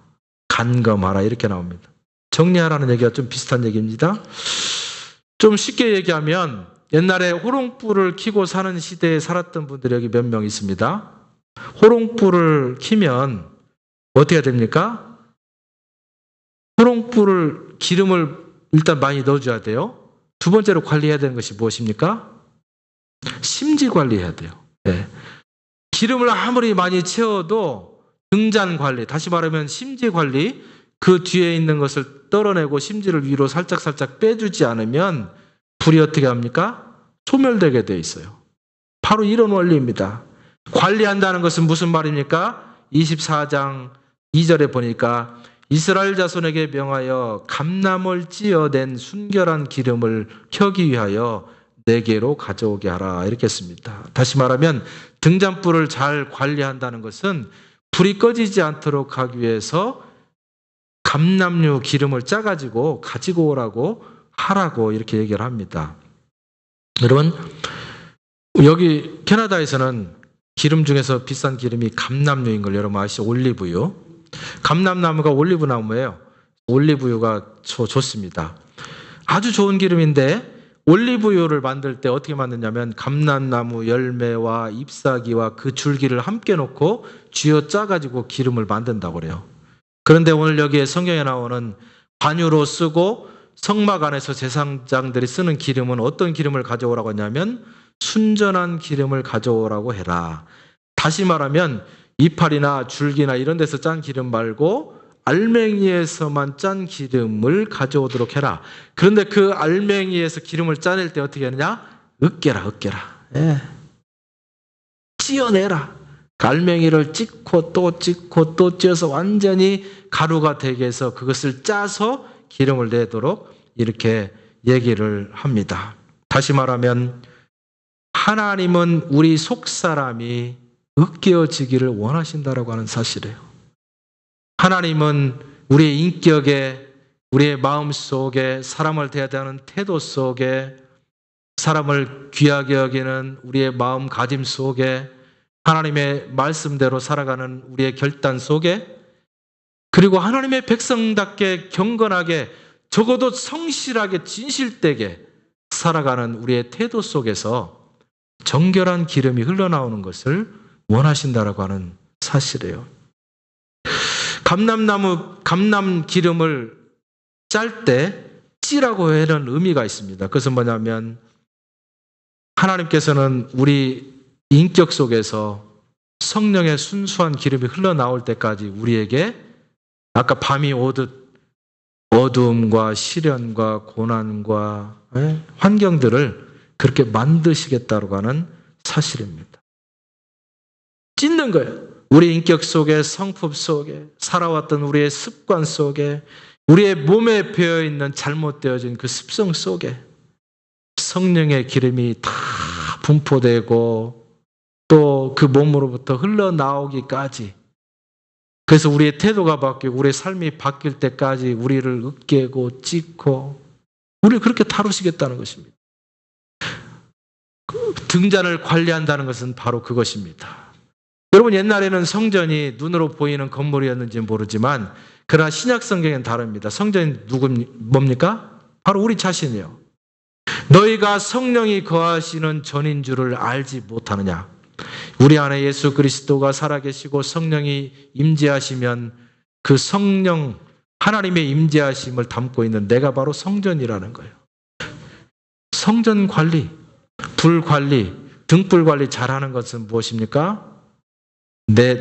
이렇게 나옵니다. 정리하라는 얘기가 좀 비슷한 얘기입니다. 좀 쉽게 얘기하면 옛날에 호롱불을 켜고 사는 시대에 살았던 분들이 여기 몇 명 있습니다. 호롱불을 켜면 어떻게 해야 됩니까? 호롱불을 기름을 일단 많이 넣어줘야 돼요. 두 번째로 관리해야 되는 것이 무엇입니까? 심지 관리해야 돼요. 네. 기름을 아무리 많이 채워도 등잔 관리, 다시 말하면 심지 관리, 그 뒤에 있는 것을 떨어내고 심지를 위로 살짝 빼주지 않으면 불이 어떻게 합니까? 소멸되게 돼 있어요. 바로 이런 원리입니다. 관리한다는 것은 무슨 말입니까? 24장 2절에 보니까 이스라엘 자손에게 명하여 감람을 찌어낸 순결한 기름을 켜기 위하여 내게로 가져오게 하라, 이렇게 했습니다. 다시 말하면 등잔불을 잘 관리한다는 것은 불이 꺼지지 않도록 하기 위해서 감람류 기름을 짜가지고 가지고 오라고 하라고 이렇게 얘기를 합니다. 여러분, 여기 캐나다에서는 기름 중에서 비싼 기름이 감람류인 걸 여러분 아시죠? 올리브유. 감람나무가 올리브나무예요. 올리브유가 좋습니다. 아주 좋은 기름인데 올리브유를 만들 때 어떻게 만드냐면 감람나무 열매와 잎사귀와 그 줄기를 함께 놓고 쥐어 짜가지고 기름을 만든다고 그래요. 그런데 오늘 여기에 성경에 나오는 관유로 쓰고 성막 안에서 제사장들이 쓰는 기름은 어떤 기름을 가져오라고 하냐면 순전한 기름을 가져오라고 해라. 다시 말하면 이파리나 줄기나 이런 데서 짠 기름 말고 알맹이에서만 짠 기름을 가져오도록 해라. 그런데 그 알맹이에서 기름을 짜낼 때 어떻게 하느냐? 으깨라. 예. 찌어내라. 그 알맹이를 찍고 또 찌어서 완전히 가루가 되게 해서 그것을 짜서 기름을 내도록 이렇게 얘기를 합니다. 다시 말하면 하나님은 우리 속사람이 으깨어지기를 원하신다라고 하는 사실이에요. 하나님은 우리의 인격에, 우리의 마음속에, 사람을 대하는 태도 속에, 사람을 귀하게 여기는 우리의 마음가짐 속에, 하나님의 말씀대로 살아가는 우리의 결단 속에, 그리고 하나님의 백성답게 경건하게, 적어도 성실하게 진실되게 살아가는 우리의 태도 속에서 정결한 기름이 흘러나오는 것을 원하신다라고 하는 사실이에요. 감람 기름을 짤 때 찌라고 하는 의미가 있습니다. 그것은 뭐냐면 하나님께서는 우리 인격 속에서 성령의 순수한 기름이 흘러나올 때까지 우리에게 아까 밤이 오듯 어두움과 시련과 고난과 환경들을 그렇게 만드시겠다고 하는 사실입니다. 찢는 거예요. 우리 인격 속에, 성품 속에, 살아왔던 우리의 습관 속에, 우리의 몸에 배어있는 잘못되어진 그 습성 속에 성령의 기름이 다 분포되고 또 그 몸으로부터 흘러나오기까지, 그래서 우리의 태도가 바뀌고 우리의 삶이 바뀔 때까지 우리를 으깨고 찢고 우리를 그렇게 다루시겠다는 것입니다. 등잔을 관리한다는 것은 바로 그것입니다. 여러분, 옛날에는 성전이 눈으로 보이는 건물이었는지 모르지만 그러나 신약 성경은 다릅니다. 성전이 뭡니까? 바로 우리 자신이에요. 너희가 성령이 거하시는 전인 줄을 알지 못하느냐? 우리 안에 예수 그리스도가 살아계시고 성령이 임재하시면 그 성령 하나님의 임재하심을 담고 있는 내가 바로 성전이라는 거예요. 성전 관리, 불 관리, 등불 관리 잘하는 것은 무엇입니까?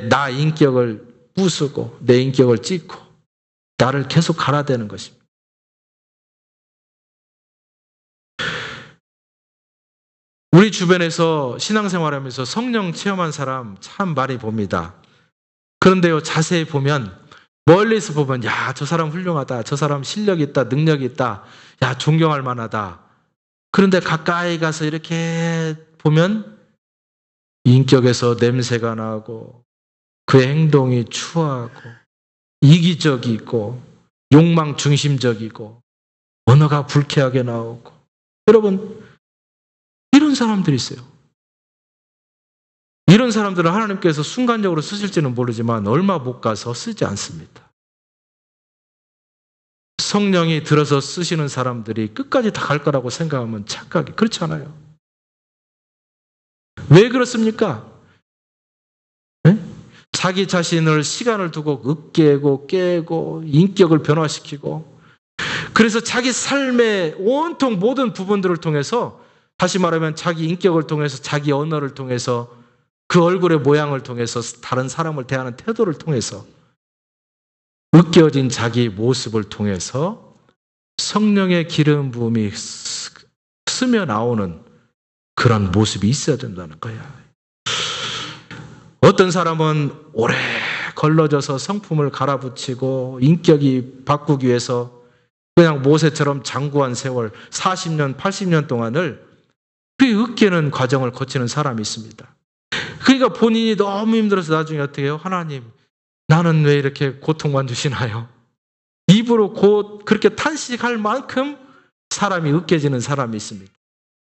나 인격을 부수고 내 인격을 찢고 나를 계속 갈아대는 것입니다. 우리 주변에서 신앙생활하면서 성령 체험한 사람 참 많이 봅니다. 그런데요, 자세히 보면, 멀리서 보면 야, 저 사람 훌륭하다, 저 사람 실력이 있다, 능력이 있다, 야, 존경할 만하다. 그런데 가까이 가서 이렇게 보면 인격에서 냄새가 나고 그의 행동이 추하고 이기적이고 욕망 중심적이고 언어가 불쾌하게 나오고. 여러분, 이런 사람들이 있어요. 이런 사람들은 하나님께서 순간적으로 쓰실지는 모르지만 얼마 못 가서 쓰지 않습니다. 성령이 들어서 쓰시는 사람들이 끝까지 다 갈 거라고 생각하면 착각이, 그렇지 않아요. 왜 그렇습니까? 네? 자기 자신을 시간을 두고 으깨고 깨고 인격을 변화시키고, 그래서 자기 삶의 온통 모든 부분들을 통해서, 다시 말하면 자기 인격을 통해서, 자기 언어를 통해서 그 얼굴의 모양을 통해서 다른 사람을 대하는 태도를 통해서 으깨어진 자기 모습을 통해서 성령의 기름 부음이 스며 나오는 그런 모습이 있어야 된다는 거야. 어떤 사람은 오래 걸러져서 성품을 갈아붙이고 인격이 바꾸기 위해서 그냥 모세처럼 장구한 세월 40년, 80년 동안을 으깨는 과정을 거치는 사람이 있습니다. 그러니까 본인이 너무 힘들어서 나중에 어떻게 해요? 하나님, 나는 왜 이렇게 고통만 주시나요? 입으로 곧 그렇게 탄식할 만큼 사람이 으깨지는 사람이 있습니다.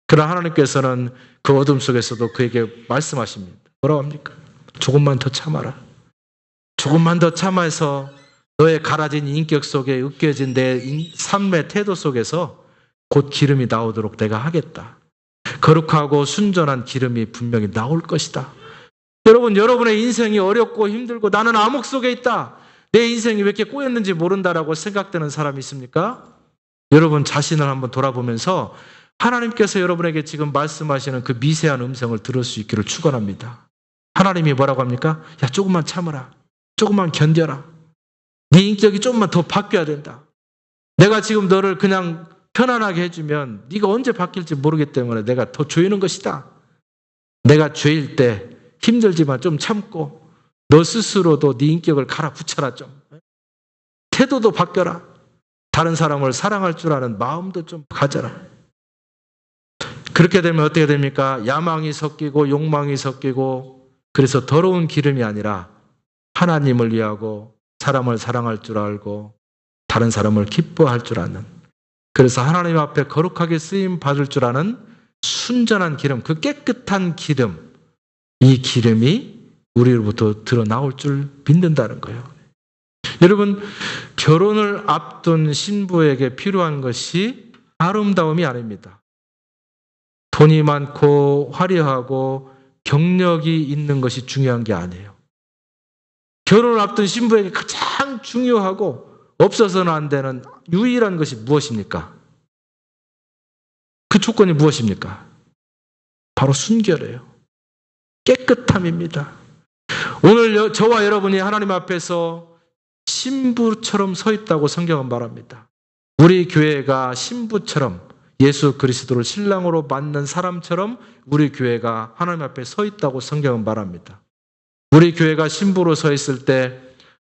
그러나 하나님께서는 그 어둠 속에서도 그에게 말씀하십니다. 뭐라고 합니까? 조금만 더 참아라. 조금만 더 참아서 너의 갈아진 인격 속에 으깨진 내 삶의 태도 속에서 곧 기름이 나오도록 내가 하겠다. 거룩하고 순전한 기름이 분명히 나올 것이다. 여러분, 여러분의 인생이 어렵고 힘들고 나는 암흑 속에 있다. 내 인생이 왜 이렇게 꼬였는지 모른다라고 생각되는 사람이 있습니까? 여러분 자신을 한번 돌아보면서 하나님께서 여러분에게 지금 말씀하시는 그 미세한 음성을 들을 수 있기를 축원합니다. 하나님이 뭐라고 합니까? 야, 조금만 참아라. 조금만 견뎌라. 네 인격이 조금만 더 바뀌어야 된다. 내가 지금 너를 그냥 편안하게 해주면 네가 언제 바뀔지 모르기 때문에 내가 더 조이는 것이다. 내가 죄일 때 힘들지만 좀 참고 너 스스로도 네 인격을 갈아붙여라 좀. 태도도 바뀌어라. 다른 사람을 사랑할 줄 아는 마음도 좀 가져라. 그렇게 되면 어떻게 됩니까? 야망이 섞이고 욕망이 섞이고 그래서 더러운 기름이 아니라 하나님을 위하고 사람을 사랑할 줄 알고 다른 사람을 기뻐할 줄 아는 그래서 하나님 앞에 거룩하게 쓰임 받을 줄 아는 순전한 기름, 그 깨끗한 기름, 이 기름이 우리로부터 드러나올 줄 믿는다는 거예요. 여러분, 결혼을 앞둔 신부에게 필요한 것이 아름다움이 아닙니다. 돈이 많고 화려하고 경력이 있는 것이 중요한 게 아니에요. 결혼을 앞둔 신부에게 가장 중요하고 없어서는 안 되는 유일한 것이 무엇입니까? 그 조건이 무엇입니까? 바로 순결이에요. 깨끗함입니다. 오늘 저와 여러분이 하나님 앞에서 신부처럼 서 있다고 성경은 말합니다. 우리 교회가 신부처럼 예수 그리스도를 신랑으로 맞는 사람처럼 우리 교회가 하나님 앞에 서 있다고 성경은 말합니다. 우리 교회가 신부로 서 있을 때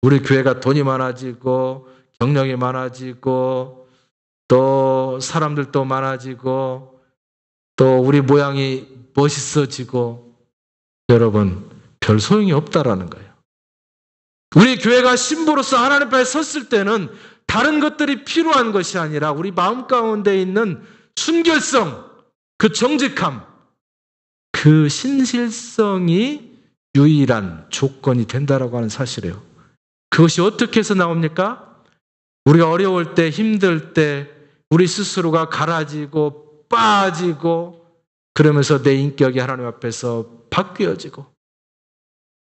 우리 교회가 돈이 많아지고 경력이 많아지고 또 사람들도 많아지고 또 우리 모양이 멋있어지고 여러분 별 소용이 없다라는 거예요. 우리 교회가 신부로서 하나님 앞에 섰을 때는 다른 것들이 필요한 것이 아니라 우리 마음 가운데 있는 순결성, 그 정직함, 그 신실성이 유일한 조건이 된다라고 하는 사실이에요. 그것이 어떻게 해서 나옵니까? 우리가 어려울 때, 힘들 때 우리 스스로가 갈아지고 빠지고 그러면서 내 인격이 하나님 앞에서 바뀌어지고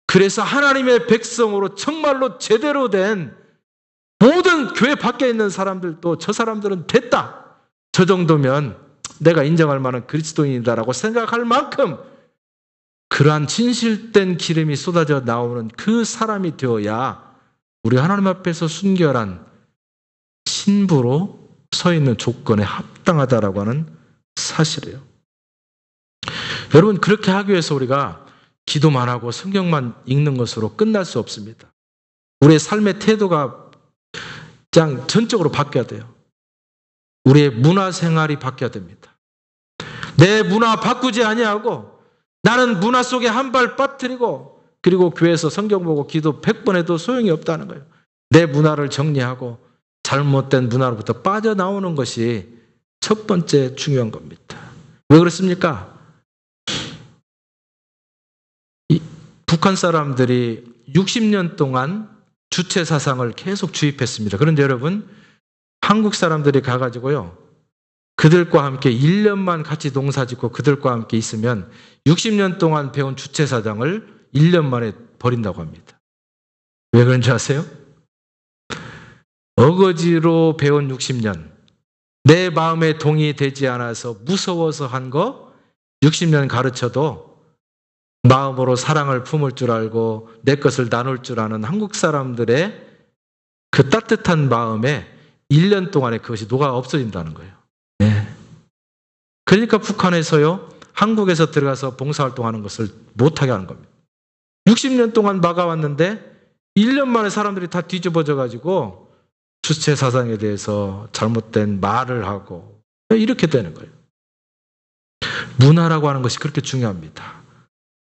그래서 하나님의 백성으로 정말로 제대로 된 모든 교회 밖에 있는 사람들도 저 사람들은 됐다. 저 정도면 내가 인정할 만한 그리스도인이다라고 생각할 만큼 그러한 진실된 기름이 쏟아져 나오는 그 사람이 되어야 우리 하나님 앞에서 순결한 신부로 서 있는 조건에 합당하다라고 하는 사실이에요. 여러분 그렇게 하기 위해서 우리가 기도만 하고 성경만 읽는 것으로 끝날 수 없습니다. 우리의 삶의 태도가 그냥 전적으로 바뀌어야 돼요. 우리의 문화 생활이 바뀌어야 됩니다. 내 문화 바꾸지 아니하고 나는 문화 속에 한 발 빠뜨리고 그리고 교회에서 성경 보고 기도 100번 해도 소용이 없다는 거예요. 내 문화를 정리하고 잘못된 문화로부터 빠져나오는 것이 첫 번째 중요한 겁니다. 왜 그렇습니까? 북한 사람들이 60년 동안 주체 사상을 계속 주입했습니다. 그런데 여러분, 한국 사람들이 가가지고요, 그들과 함께 1년만 같이 농사 짓고 그들과 함께 있으면 60년 동안 배운 주체 사상을 1년 만에 버린다고 합니다. 왜 그런지 아세요? 어거지로 배운 60년, 내 마음에 동의되지 않아서 무서워서 한 거 60년 가르쳐도 마음으로 사랑을 품을 줄 알고 내 것을 나눌 줄 아는 한국 사람들의 그 따뜻한 마음에 1년 동안에 그것이 녹아 없어진다는 거예요. 네. 그러니까 북한에서요, 한국에서 들어가서 봉사활동하는 것을 못하게 하는 겁니다. 60년 동안 막아왔는데 1년 만에 사람들이 다 뒤집어져가지고 주체 사상에 대해서 잘못된 말을 하고 이렇게 되는 거예요. 문화라고 하는 것이 그렇게 중요합니다.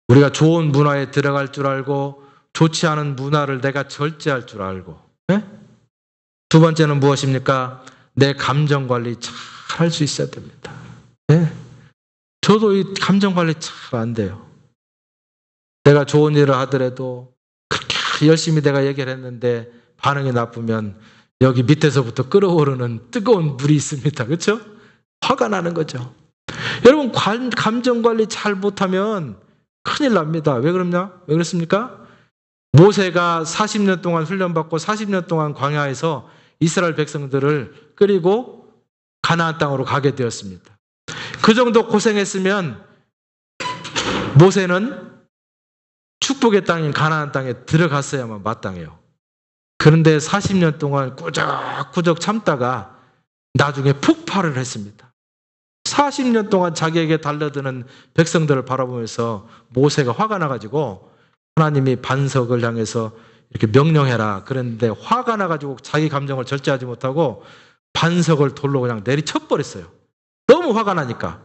우리가 좋은 문화에 들어갈 줄 알고 좋지 않은 문화를 내가 절제할 줄 알고. 네? 두 번째는 무엇입니까? 내 감정 관리 잘 할 수 있어야 됩니다. 네? 저도 이 감정 관리 잘 안 돼요. 내가 좋은 일을 하더라도 그렇게 열심히 내가 얘기를 했는데 반응이 나쁘면 여기 밑에서부터 끓어오르는 뜨거운 물이 있습니다. 그렇죠? 화가 나는 거죠. 여러분, 감정 관리 잘 못하면 큰일 납니다. 왜 그러냐? 왜 그렇습니까? 모세가 40년 동안 훈련받고 40년 동안 광야에서 이스라엘 백성들을 끌고 가나안 땅으로 가게 되었습니다. 그 정도 고생했으면 모세는 축복의 땅인 가나안 땅에 들어갔어야만 마땅해요. 그런데 40년 동안 꾸적꾸적 참다가 나중에 폭발을 했습니다. 40년 동안 자기에게 달려드는 백성들을 바라보면서 모세가 화가 나가지고 하나님이 반석을 향해서 이렇게 명령해라. 그랬는데 화가 나가지고 자기 감정을 절제하지 못하고 반석을 돌로 그냥 내리쳐버렸어요. 너무 화가 나니까.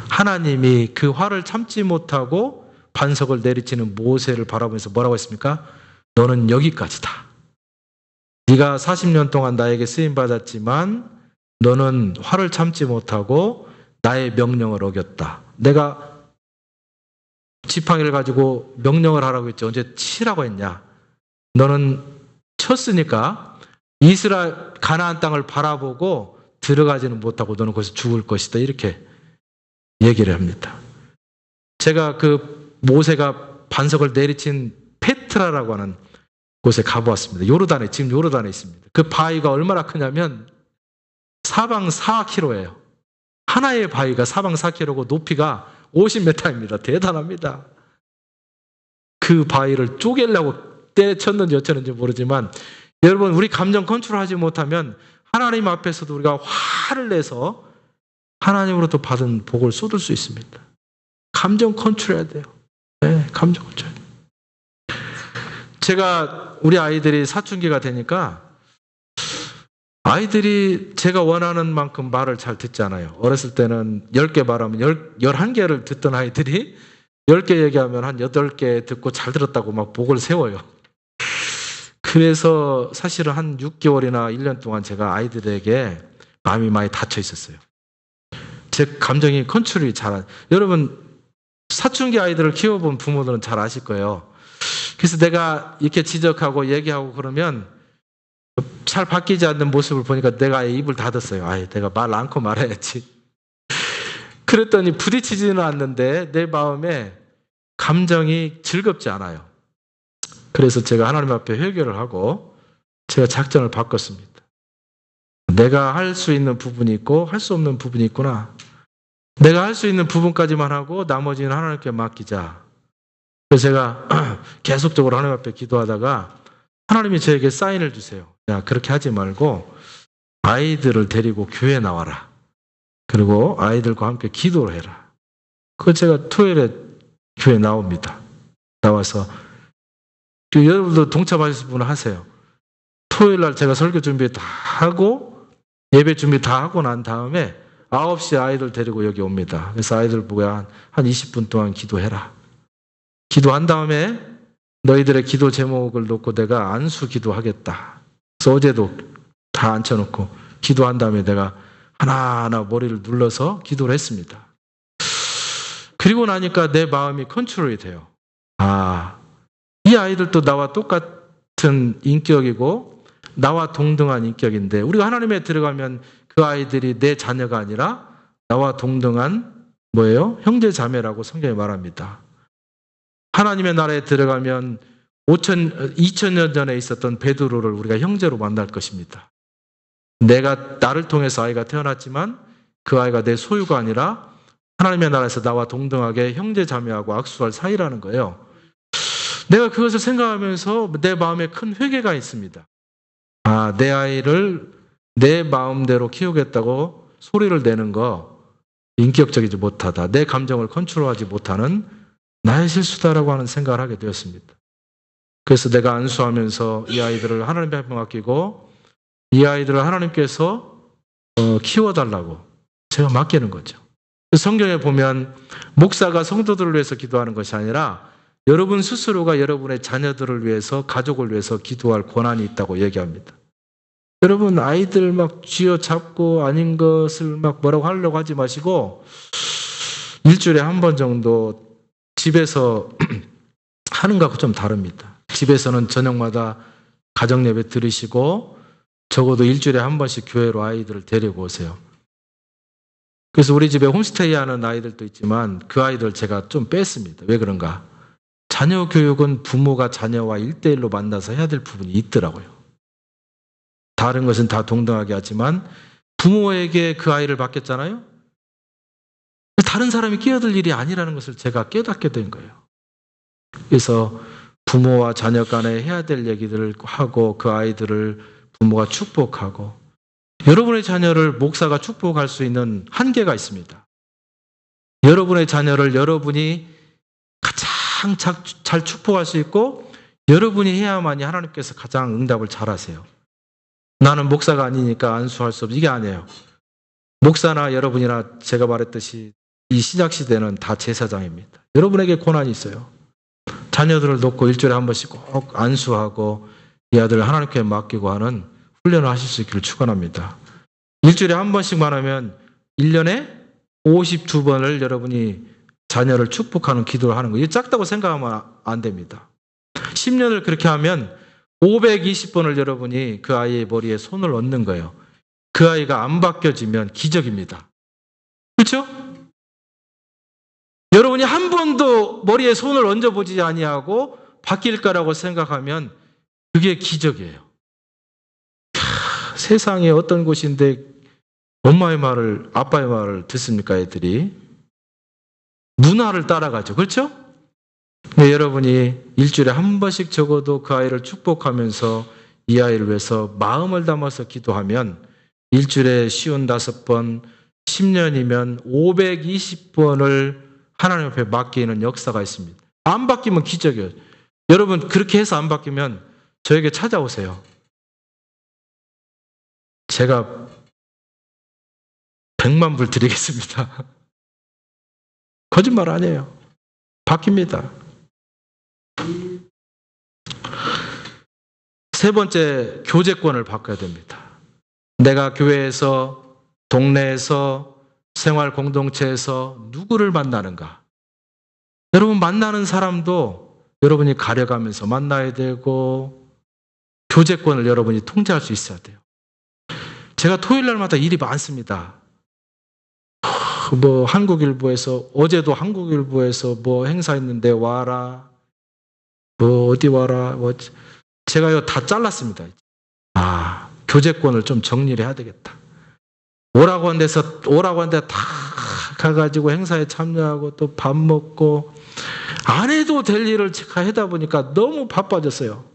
하나님이 그 화를 참지 못하고 반석을 내리치는 모세를 바라보면서 뭐라고 했습니까? 너는 여기까지다. 네가 40년 동안 나에게 쓰임받았지만 너는 화를 참지 못하고 나의 명령을 어겼다. 내가 지팡이를 가지고 명령을 하라고 했지 언제 치라고 했냐? 너는 쳤으니까 이스라엘 가나안 땅을 바라보고 들어가지는 못하고 너는 거기서 죽을 것이다. 이렇게 얘기를 합니다. 제가 그 모세가 반석을 내리친 페트라라고 하는 곳에 가보았습니다. 요르단에, 지금 요르단에 있습니다. 그 바위가 얼마나 크냐면 사방 4km예요. 하나의 바위가 사방 4km고 높이가 50m입니다. 대단합니다. 그 바위를 쪼개려고 때쳤는지 어쩌는지 모르지만 여러분, 우리 감정 컨트롤하지 못하면 하나님 앞에서도 우리가 화를 내서 하나님으로부터 받은 복을 쏟을 수 있습니다. 감정 컨트롤해야 돼요. 네, 감정 컨트롤. 제가 우리 아이들이 사춘기가 되니까 아이들이 제가 원하는 만큼 말을 잘 듣잖아요. 어렸을 때는 10개 말하면 11개를 듣던 아이들이 10개 얘기하면 한 8개 듣고 잘 들었다고 막 복을 세워요. 그래서 사실은 한 6개월이나 1년 동안 제가 아이들에게 마음이 많이 닫혀 있었어요. 제 감정이 컨트롤이 여러분, 사춘기 아이들을 키워본 부모들은 잘 아실 거예요. 그래서 내가 이렇게 지적하고 얘기하고 그러면 잘 바뀌지 않는 모습을 보니까 내가 입을 닫았어요. 내가 말 않고 말해야지. 그랬더니 부딪히지는 않는데 내 마음에 감정이 즐겁지 않아요. 그래서 제가 하나님 앞에 회개를 하고 제가 작전을 바꿨습니다. 내가 할 수 있는 부분이 있고 할 수 없는 부분이 있구나. 내가 할 수 있는 부분까지만 하고 나머지는 하나님께 맡기자. 그래서 제가 계속적으로 하나님 앞에 기도하다가 하나님이 저에게 사인을 주세요. 야, 그렇게 하지 말고 아이들을 데리고 교회에 나와라. 그리고 아이들과 함께 기도를 해라. 그거 제가 토요일에 교회에 나옵니다. 나와서 여러분도 동참하실 분은 하세요. 토요일 날 제가 설교 준비 다 하고 예배 준비 다 하고 난 다음에 9시에 아이들 데리고 여기 옵니다. 그래서 아이들 보고 한 20분 동안 기도해라. 기도한 다음에 너희들의 기도 제목을 놓고 내가 안수 기도하겠다. 그래서 어제도 다 앉혀놓고 기도한 다음에 내가 하나하나 머리를 눌러서 기도를 했습니다. 그리고 나니까 내 마음이 컨트롤이 돼요. 이 아이들도 나와 똑같은 인격이고 나와 동등한 인격인데 우리가 하나님에 들어가면 그 아이들이 내 자녀가 아니라 나와 동등한 뭐예요? 형제 자매라고 성경이 말합니다. 하나님의 나라에 들어가면 2000년 전에 있었던 베드로를 우리가 형제로 만날 것입니다. 나를 통해서 아이가 태어났지만 그 아이가 내 소유가 아니라 하나님의 나라에서 나와 동등하게 형제 자매하고 악수할 사이라는 거예요. 내가 그것을 생각하면서 내 마음에 큰 회개가 있습니다. 내 아이를 내 마음대로 키우겠다고 소리를 내는 거 인격적이지 못하다. 내 감정을 컨트롤하지 못하는 나의 실수다라고 하는 생각을 하게 되었습니다. 그래서 내가 안수하면서 이 아이들을 하나님 앞에 맡기고 이 아이들을 하나님께서 키워달라고 제가 맡기는 거죠. 성경에 보면 목사가 성도들을 위해서 기도하는 것이 아니라 여러분 스스로가 여러분의 자녀들을 위해서, 가족을 위해서 기도할 권한이 있다고 얘기합니다. 여러분 아이들 막 쥐어잡고 아닌 것을 막 뭐라고 하려고 하지 마시고 일주일에 한 번 정도 집에서 하는 것하고 좀 다릅니다. 집에서는 저녁마다 가정예배 들으시고 적어도 일주일에 한 번씩 교회로 아이들을 데리고 오세요. 그래서 우리 집에 홈스테이 하는 아이들도 있지만 그 아이들 제가 좀 뺐습니다. 왜 그런가? 자녀 교육은 부모가 자녀와 1대1로 만나서 해야 될 부분이 있더라고요. 다른 것은 다 동등하게 하지만 부모에게 그 아이를 맡겼잖아요. 다른 사람이 끼어들 일이 아니라는 것을 제가 깨닫게 된 거예요. 그래서 부모와 자녀 간에 해야 될 얘기들을 하고 그 아이들을 부모가 축복하고 여러분의 자녀를 목사가 축복할 수 있는 한계가 있습니다. 여러분의 자녀를 여러분이 가장 잘 축복할 수 있고 여러분이 해야만이 하나님께서 가장 응답을 잘 하세요. 나는 목사가 아니니까 안수할 수 없어. 이게 아니에요. 목사나 여러분이나 제가 말했듯이 이 신약 시대는 다 제사장입니다. 여러분에게 권한이 있어요. 자녀들을 놓고 일주일에 한 번씩 꼭 안수하고 이 아들을 하나님께 맡기고 하는 훈련을 하실 수 있기를 축원합니다. 일주일에 한 번씩만 하면 1년에 52번을 여러분이 자녀를 축복하는 기도를 하는 거예요. 이게 작다고 생각하면 안 됩니다. 10년을 그렇게 하면 520번을 여러분이 그 아이의 머리에 손을 얹는 거예요. 그 아이가 안 바뀌어지면 기적입니다. 그렇죠? 여러분이 한 번도 머리에 손을 얹어보지 아니하고 바뀔 거라고 생각하면 그게 기적이에요. 세상에 어떤 곳인데 엄마의 말을, 아빠의 말을 듣습니까, 애들이? 문화를 따라가죠. 그렇죠? 네, 여러분이 일주일에 한 번씩 적어도 그 아이를 축복하면서 이 아이를 위해서 마음을 담아서 기도하면 일주일에 55번, 10년이면 520번을 하나님 앞에 맡기는 역사가 있습니다. 안 바뀌면 기적이에요. 여러분 그렇게 해서 안 바뀌면 저에게 찾아오세요. 제가 100만 불 드리겠습니다. 거짓말 아니에요. 바뀝니다. 세 번째, 교제권을 바꿔야 됩니다. 내가 교회에서, 동네에서, 생활 공동체에서 누구를 만나는가? 여러분 만나는 사람도 여러분이 가려가면서 만나야 되고 교제권을 여러분이 통제할 수 있어야 돼요. 제가 토요일 날마다 일이 많습니다. 뭐 한국일보에서 어제도 한국일보에서 뭐 행사 있는데 와라. 뭐 어디 와라. 뭐 제가 이거 다 잘랐습니다. 교제권을 좀 정리를 해야 되겠다. 오라고 한 데 다 가가지고 행사에 참여하고 또 밥 먹고 안 해도 될 일을 제가 하다 보니까 너무 바빠졌어요.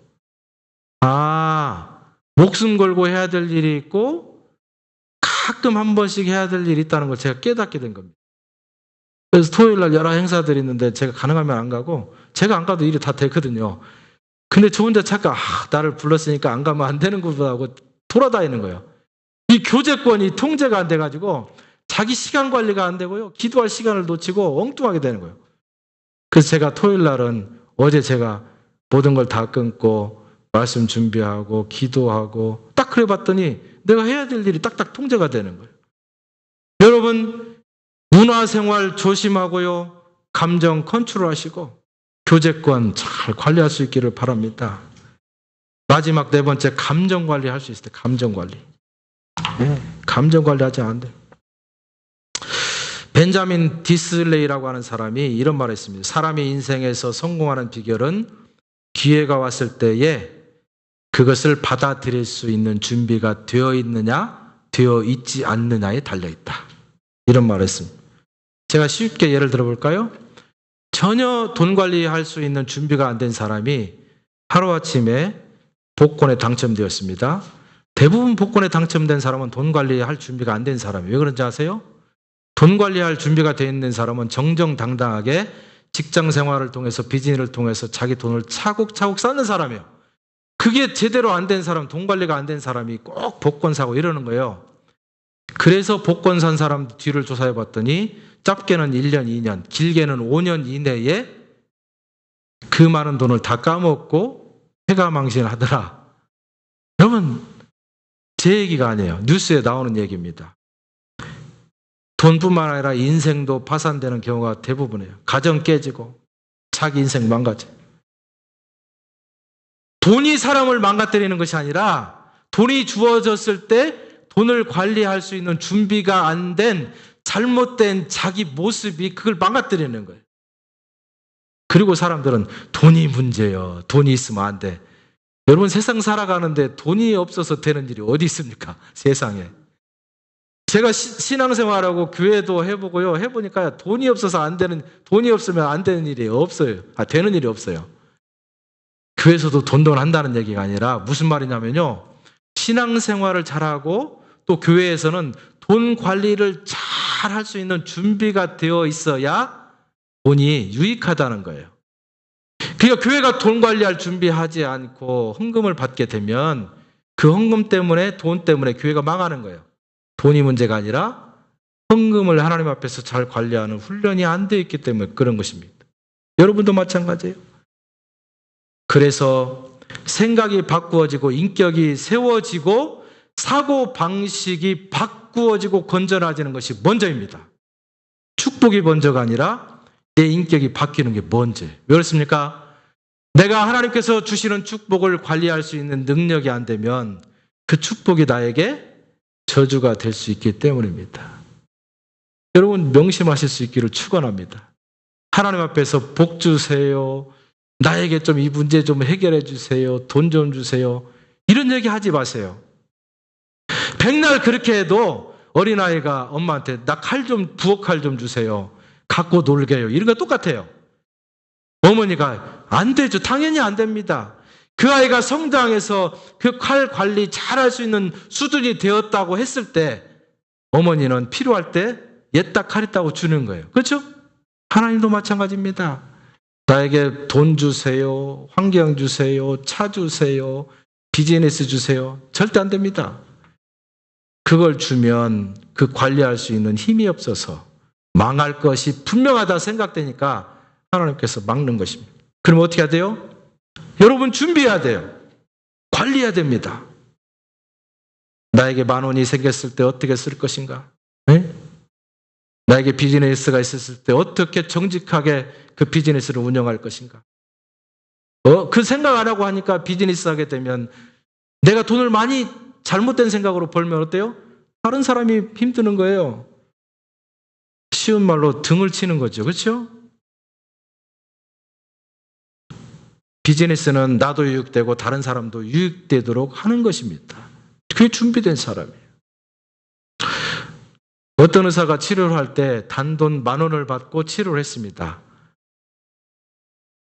목숨 걸고 해야 될 일이 있고 가끔 한 번씩 해야 될 일이 있다는 걸 제가 깨닫게 된 겁니다. 그래서 토요일 날 여러 행사들이 있는데 제가 가능하면 안 가고 제가 안 가도 일이 다 되거든요. 근데 저 혼자 잠깐 나를 불렀으니까 안 가면 안 되는구나 하고 돌아다니는 거예요. 이 교제권이 통제가 안 돼가지고 자기 시간 관리가 안 되고요. 기도할 시간을 놓치고 엉뚱하게 되는 거예요. 그래서 제가 토요일 날은 어제 제가 모든 걸 다 끊고 말씀 준비하고 기도하고 딱 그래 봤더니 내가 해야 될 일이 딱딱 통제가 되는 거예요. 여러분 문화생활 조심하고요. 감정 컨트롤하시고 교제권 잘 관리할 수 있기를 바랍니다. 마지막 네 번째, 감정 관리할 수 있을 때 감정 관리. 감정 관리하지 않는데. 벤자민 디슬레이라고 하는 사람이 이런 말을 했습니다. 사람이 인생에서 성공하는 비결은 기회가 왔을 때에 그것을 받아들일 수 있는 준비가 되어 있느냐, 되어 있지 않느냐에 달려있다. 이런 말을 했습니다. 제가 쉽게 예를 들어볼까요? 전혀 돈 관리할 수 있는 준비가 안 된 사람이 하루아침에 복권에 당첨되었습니다. 대부분 복권에 당첨된 사람은 돈 관리할 준비가 안 된 사람이에요. 왜 그런지 아세요? 돈 관리할 준비가 되어 있는 사람은 정정당당하게 직장 생활을 통해서 비즈니스를 통해서 자기 돈을 차곡차곡 쌓는 사람이에요. 그게 제대로 안 된 사람, 돈 관리가 안 된 사람이 꼭 복권 사고 이러는 거예요. 그래서 복권 산 사람 뒤를 조사해 봤더니 짧게는 1년, 2년, 길게는 5년 이내에 그 많은 돈을 다 까먹고 패가망신하더라. 여러분, 제 얘기가 아니에요. 뉴스에 나오는 얘기입니다. 돈뿐만 아니라 인생도 파산되는 경우가 대부분이에요. 가정 깨지고 자기 인생 망가져. 돈이 사람을 망가뜨리는 것이 아니라 돈이 주어졌을 때 돈을 관리할 수 있는 준비가 안 된 잘못된 자기 모습이 그걸 망가뜨리는 거예요. 그리고 사람들은 돈이 문제예요. 돈이 있으면 안 돼. 여러분, 세상 살아가는데 돈이 없어서 되는 일이 어디 있습니까? 세상에. 제가 신앙생활하고 교회도 해보고요. 해보니까 돈이 없어서 안 되는, 돈이 없으면 안 되는 일이 없어요. 되는 일이 없어요. 교회에서도 돈 한다는 얘기가 아니라 무슨 말이냐면요. 신앙생활을 잘하고 또 교회에서는 돈 관리를 잘 할 수 있는 준비가 되어 있어야 돈이 유익하다는 거예요. 그러니까 교회가 돈 관리할 준비하지 않고 헌금을 받게 되면 그 헌금 때문에, 돈 때문에 교회가 망하는 거예요. 돈이 문제가 아니라 헌금을 하나님 앞에서 잘 관리하는 훈련이 안 되어 있기 때문에 그런 것입니다. 여러분도 마찬가지예요. 그래서 생각이 바꾸어지고 인격이 세워지고 사고 방식이 바꾸어지고 건전해지는 것이 먼저입니다. 축복이 먼저가 아니라 내 인격이 바뀌는 게 먼저. 왜 그렇습니까? 내가 하나님께서 주시는 축복을 관리할 수 있는 능력이 안 되면 그 축복이 나에게 저주가 될 수 있기 때문입니다. 여러분, 명심하실 수 있기를 축원합니다. 하나님 앞에서 복 주세요. 나에게 좀 이 문제 좀 해결해 주세요. 돈 좀 주세요. 이런 얘기 하지 마세요. 백날 그렇게 해도 어린아이가 엄마한테 나 부엌 칼 좀 주세요. 갖고 놀게 해요. 이런 거 똑같아요. 어머니가 안 되죠. 당연히 안 됩니다. 그 아이가 성장해서 그 칼 관리 잘할 수 있는 수준이 되었다고 했을 때 어머니는 필요할 때 옛다 칼 있다고 주는 거예요. 그렇죠? 하나님도 마찬가지입니다. 나에게 돈 주세요. 환경 주세요. 차 주세요. 비즈니스 주세요. 절대 안 됩니다. 그걸 주면 그 관리할 수 있는 힘이 없어서 망할 것이 분명하다 생각되니까 하나님께서 막는 것입니다. 그럼 어떻게 해야 돼요? 여러분, 준비해야 돼요. 관리해야 됩니다. 나에게 10,000원이 생겼을 때 어떻게 쓸 것인가? 네? 나에게 비즈니스가 있었을 때 어떻게 정직하게 그 비즈니스를 운영할 것인가? 그 생각 안 하고 하니까 비즈니스 하게 되면 내가 돈을 많이 잘못된 생각으로 벌면 어때요? 다른 사람이 힘드는 거예요. 쉬운 말로 등을 치는 거죠. 그렇죠? 비즈니스는 나도 유익되고 다른 사람도 유익되도록 하는 것입니다. 그게 준비된 사람이에요. 어떤 의사가 치료를 할 때 단돈 10,000원을 받고 치료를 했습니다.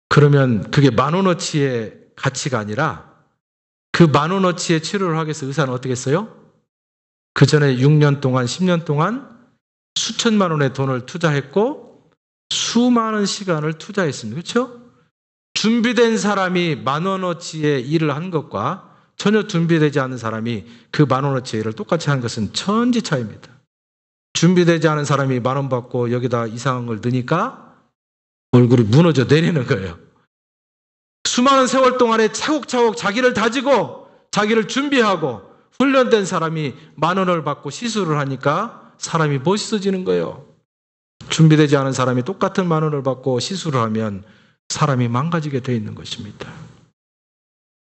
그러면 그게 10,000원어치의 가치가 아니라 그 10,000원어치의 치료를 하기 위해서 의사는 어떻게 했어요? 그 전에 6년 동안, 10년 동안 수천만 원의 돈을 투자했고 수많은 시간을 투자했습니다. 그렇죠? 준비된 사람이 10,000원어치의 일을 한 것과 전혀 준비되지 않은 사람이 그 10,000원어치의 일을 똑같이 하는 것은 천지 차이입니다. 준비되지 않은 사람이 10,000원 받고 여기다 이상한 걸 넣으니까 얼굴이 무너져 내리는 거예요. 수많은 세월 동안에 차곡차곡 자기를 다지고 자기를 준비하고 훈련된 사람이 10,000원을 받고 시술을 하니까 사람이 멋있어지는 거예요. 준비되지 않은 사람이 똑같은 10,000원을 받고 시술을 하면 사람이 망가지게 되어 있는 것입니다.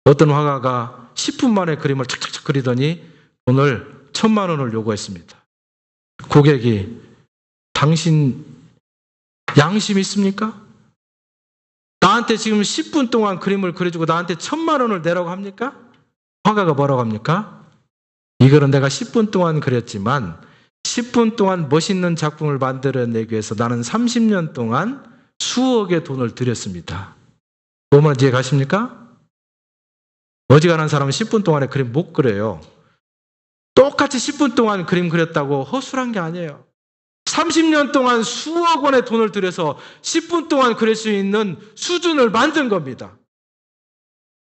어떤 화가가 10분 만에 그림을 착착착 그리더니 돈을 1,000,000원을 요구했습니다. 고객이 당신 양심 있습니까? 나한테 지금 10분 동안 그림을 그려주고 나한테 1,000,000원을 내라고 합니까? 화가가 뭐라고 합니까? 이거는 내가 10분 동안 그렸지만 10분 동안 멋있는 작품을 만들어내기 위해서 나는 30년 동안 수억의 돈을 들였습니다. 뭐만 이해 가십니까? 어지간한 사람은 10분 동안에 그림 못 그려요. 똑같이 10분 동안 그림 그렸다고 허술한 게 아니에요. 30년 동안 수억 원의 돈을 들여서 10분 동안 그릴 수 있는 수준을 만든 겁니다.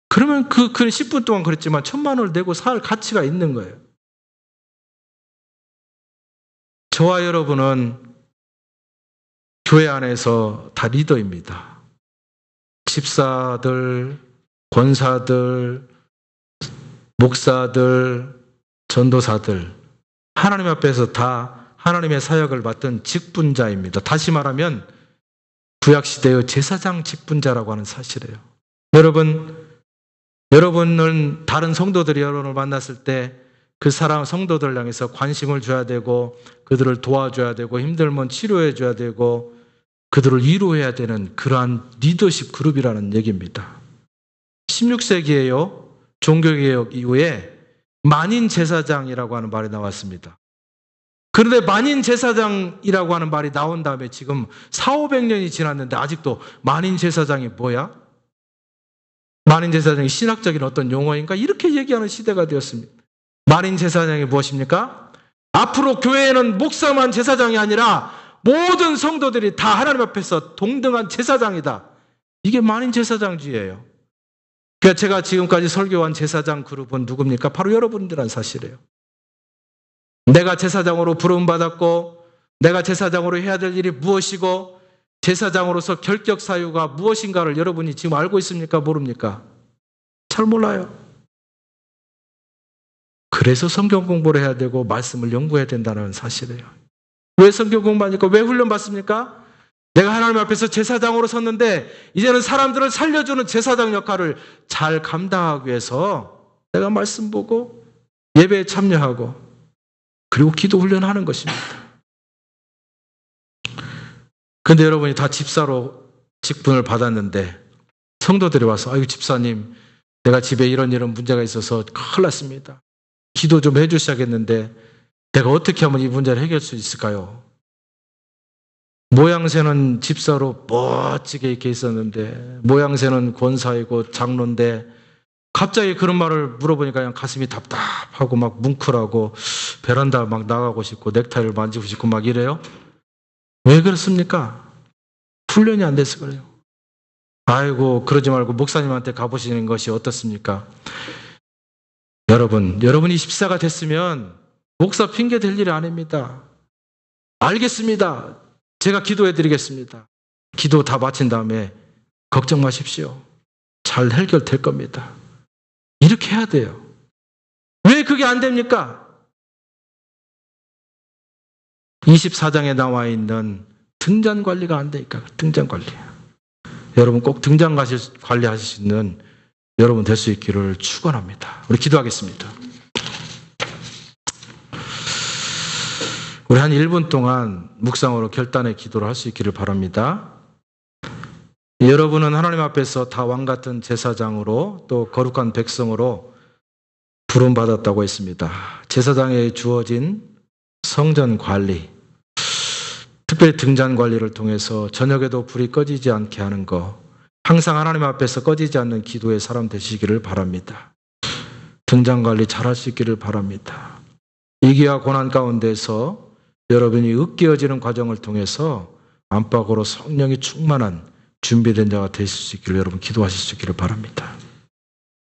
그러면 그 10분 동안 그랬지만 1,000만 원을 내고 살 가치가 있는 거예요. 저와 여러분은 교회 안에서 다 리더입니다. 집사들, 권사들, 목사들, 전도사들, 하나님 앞에서 다 하나님의 사역을 맡은 직분자입니다. 다시 말하면 구약시대의 제사장 직분자라고 하는 사실이에요. 여러분은 다른 성도들이 여러분을 만났을 때 그 사람 성도들 향해서 관심을 줘야 되고 그들을 도와줘야 되고 힘들면 치료해 줘야 되고 그들을 위로해야 되는 그러한 리더십 그룹이라는 얘기입니다. 16세기에요. 종교개혁 이후에 만인 제사장이라고 하는 말이 나왔습니다. 그런데 만인 제사장이라고 하는 말이 나온 다음에 지금 400~500년이 지났는데 아직도 만인 제사장이 뭐야? 만인 제사장이 신학적인 어떤 용어인가? 이렇게 얘기하는 시대가 되었습니다. 만인 제사장이 무엇입니까? 앞으로 교회에는 목사만 제사장이 아니라 모든 성도들이 다 하나님 앞에서 동등한 제사장이다. 이게 만인 제사장주의예요. 그러니까 제가 지금까지 설교한 제사장 그룹은 누굽니까? 바로 여러분들이란 사실이에요. 내가 제사장으로 부름받았고 내가 제사장으로 해야 될 일이 무엇이고 제사장으로서 결격 사유가 무엇인가를 여러분이 지금 알고 있습니까? 모릅니까? 잘 몰라요. 그래서 성경 공부를 해야 되고 말씀을 연구해야 된다는 사실이에요. 왜 성경 공부하니까? 왜 훈련받습니까? 내가 하나님 앞에서 제사장으로 섰는데 이제는 사람들을 살려주는 제사장 역할을 잘 감당하기 위해서 내가 말씀 보고 예배에 참여하고 그리고 기도 훈련하는 것입니다. 그런데 여러분이 다 집사로 직분을 받았는데 성도들이 와서 아이고 집사님 내가 집에 이런 문제가 있어서 큰일 났습니다. 기도 좀 해주셔야겠는데 내가 어떻게 하면 이 문제를 해결할 수 있을까요? 모양새는 집사로 멋지게 이렇게 있었는데 모양새는 권사이고 장로인데 갑자기 그런 말을 물어보니까 그냥 가슴이 답답하고 막 뭉클하고 베란다 막 나가고 싶고 넥타이를 만지고 싶고 막 이래요? 왜 그렇습니까? 훈련이 안 돼서 그래요. 아이고 그러지 말고 목사님한테 가보시는 것이 어떻습니까? 여러분이 집사가 됐으면 목사 핑계 댈 일이 아닙니다. 알겠습니다. 제가 기도해 드리겠습니다. 기도 다 마친 다음에 걱정 마십시오. 잘 해결될 겁니다. 이렇게 해야 돼요. 왜 그게 안 됩니까? 24장에 나와 있는 등잔 관리가 안 되니까 등잔 관리. 여러분 꼭 등잔 관리하실 수 있는 여러분 될 수 있기를 축원합니다. 우리 기도하겠습니다. 우리 한 1분 동안 묵상으로 결단의 기도를 할 수 있기를 바랍니다. 여러분은 하나님 앞에서 다 왕같은 제사장으로 또 거룩한 백성으로 부름받았다고 했습니다. 제사장에 주어진 성전 관리, 특별히 등잔 관리를 통해서 저녁에도 불이 꺼지지 않게 하는 것, 항상 하나님 앞에서 꺼지지 않는 기도의 사람 되시기를 바랍니다. 등잔 관리 잘할 수 있기를 바랍니다. 위기와 고난 가운데서 여러분이 으깨어지는 과정을 통해서 안팎으로 성령이 충만한 준비된 자가 되실 수 있기를 여러분 기도하실 수 있기를 바랍니다.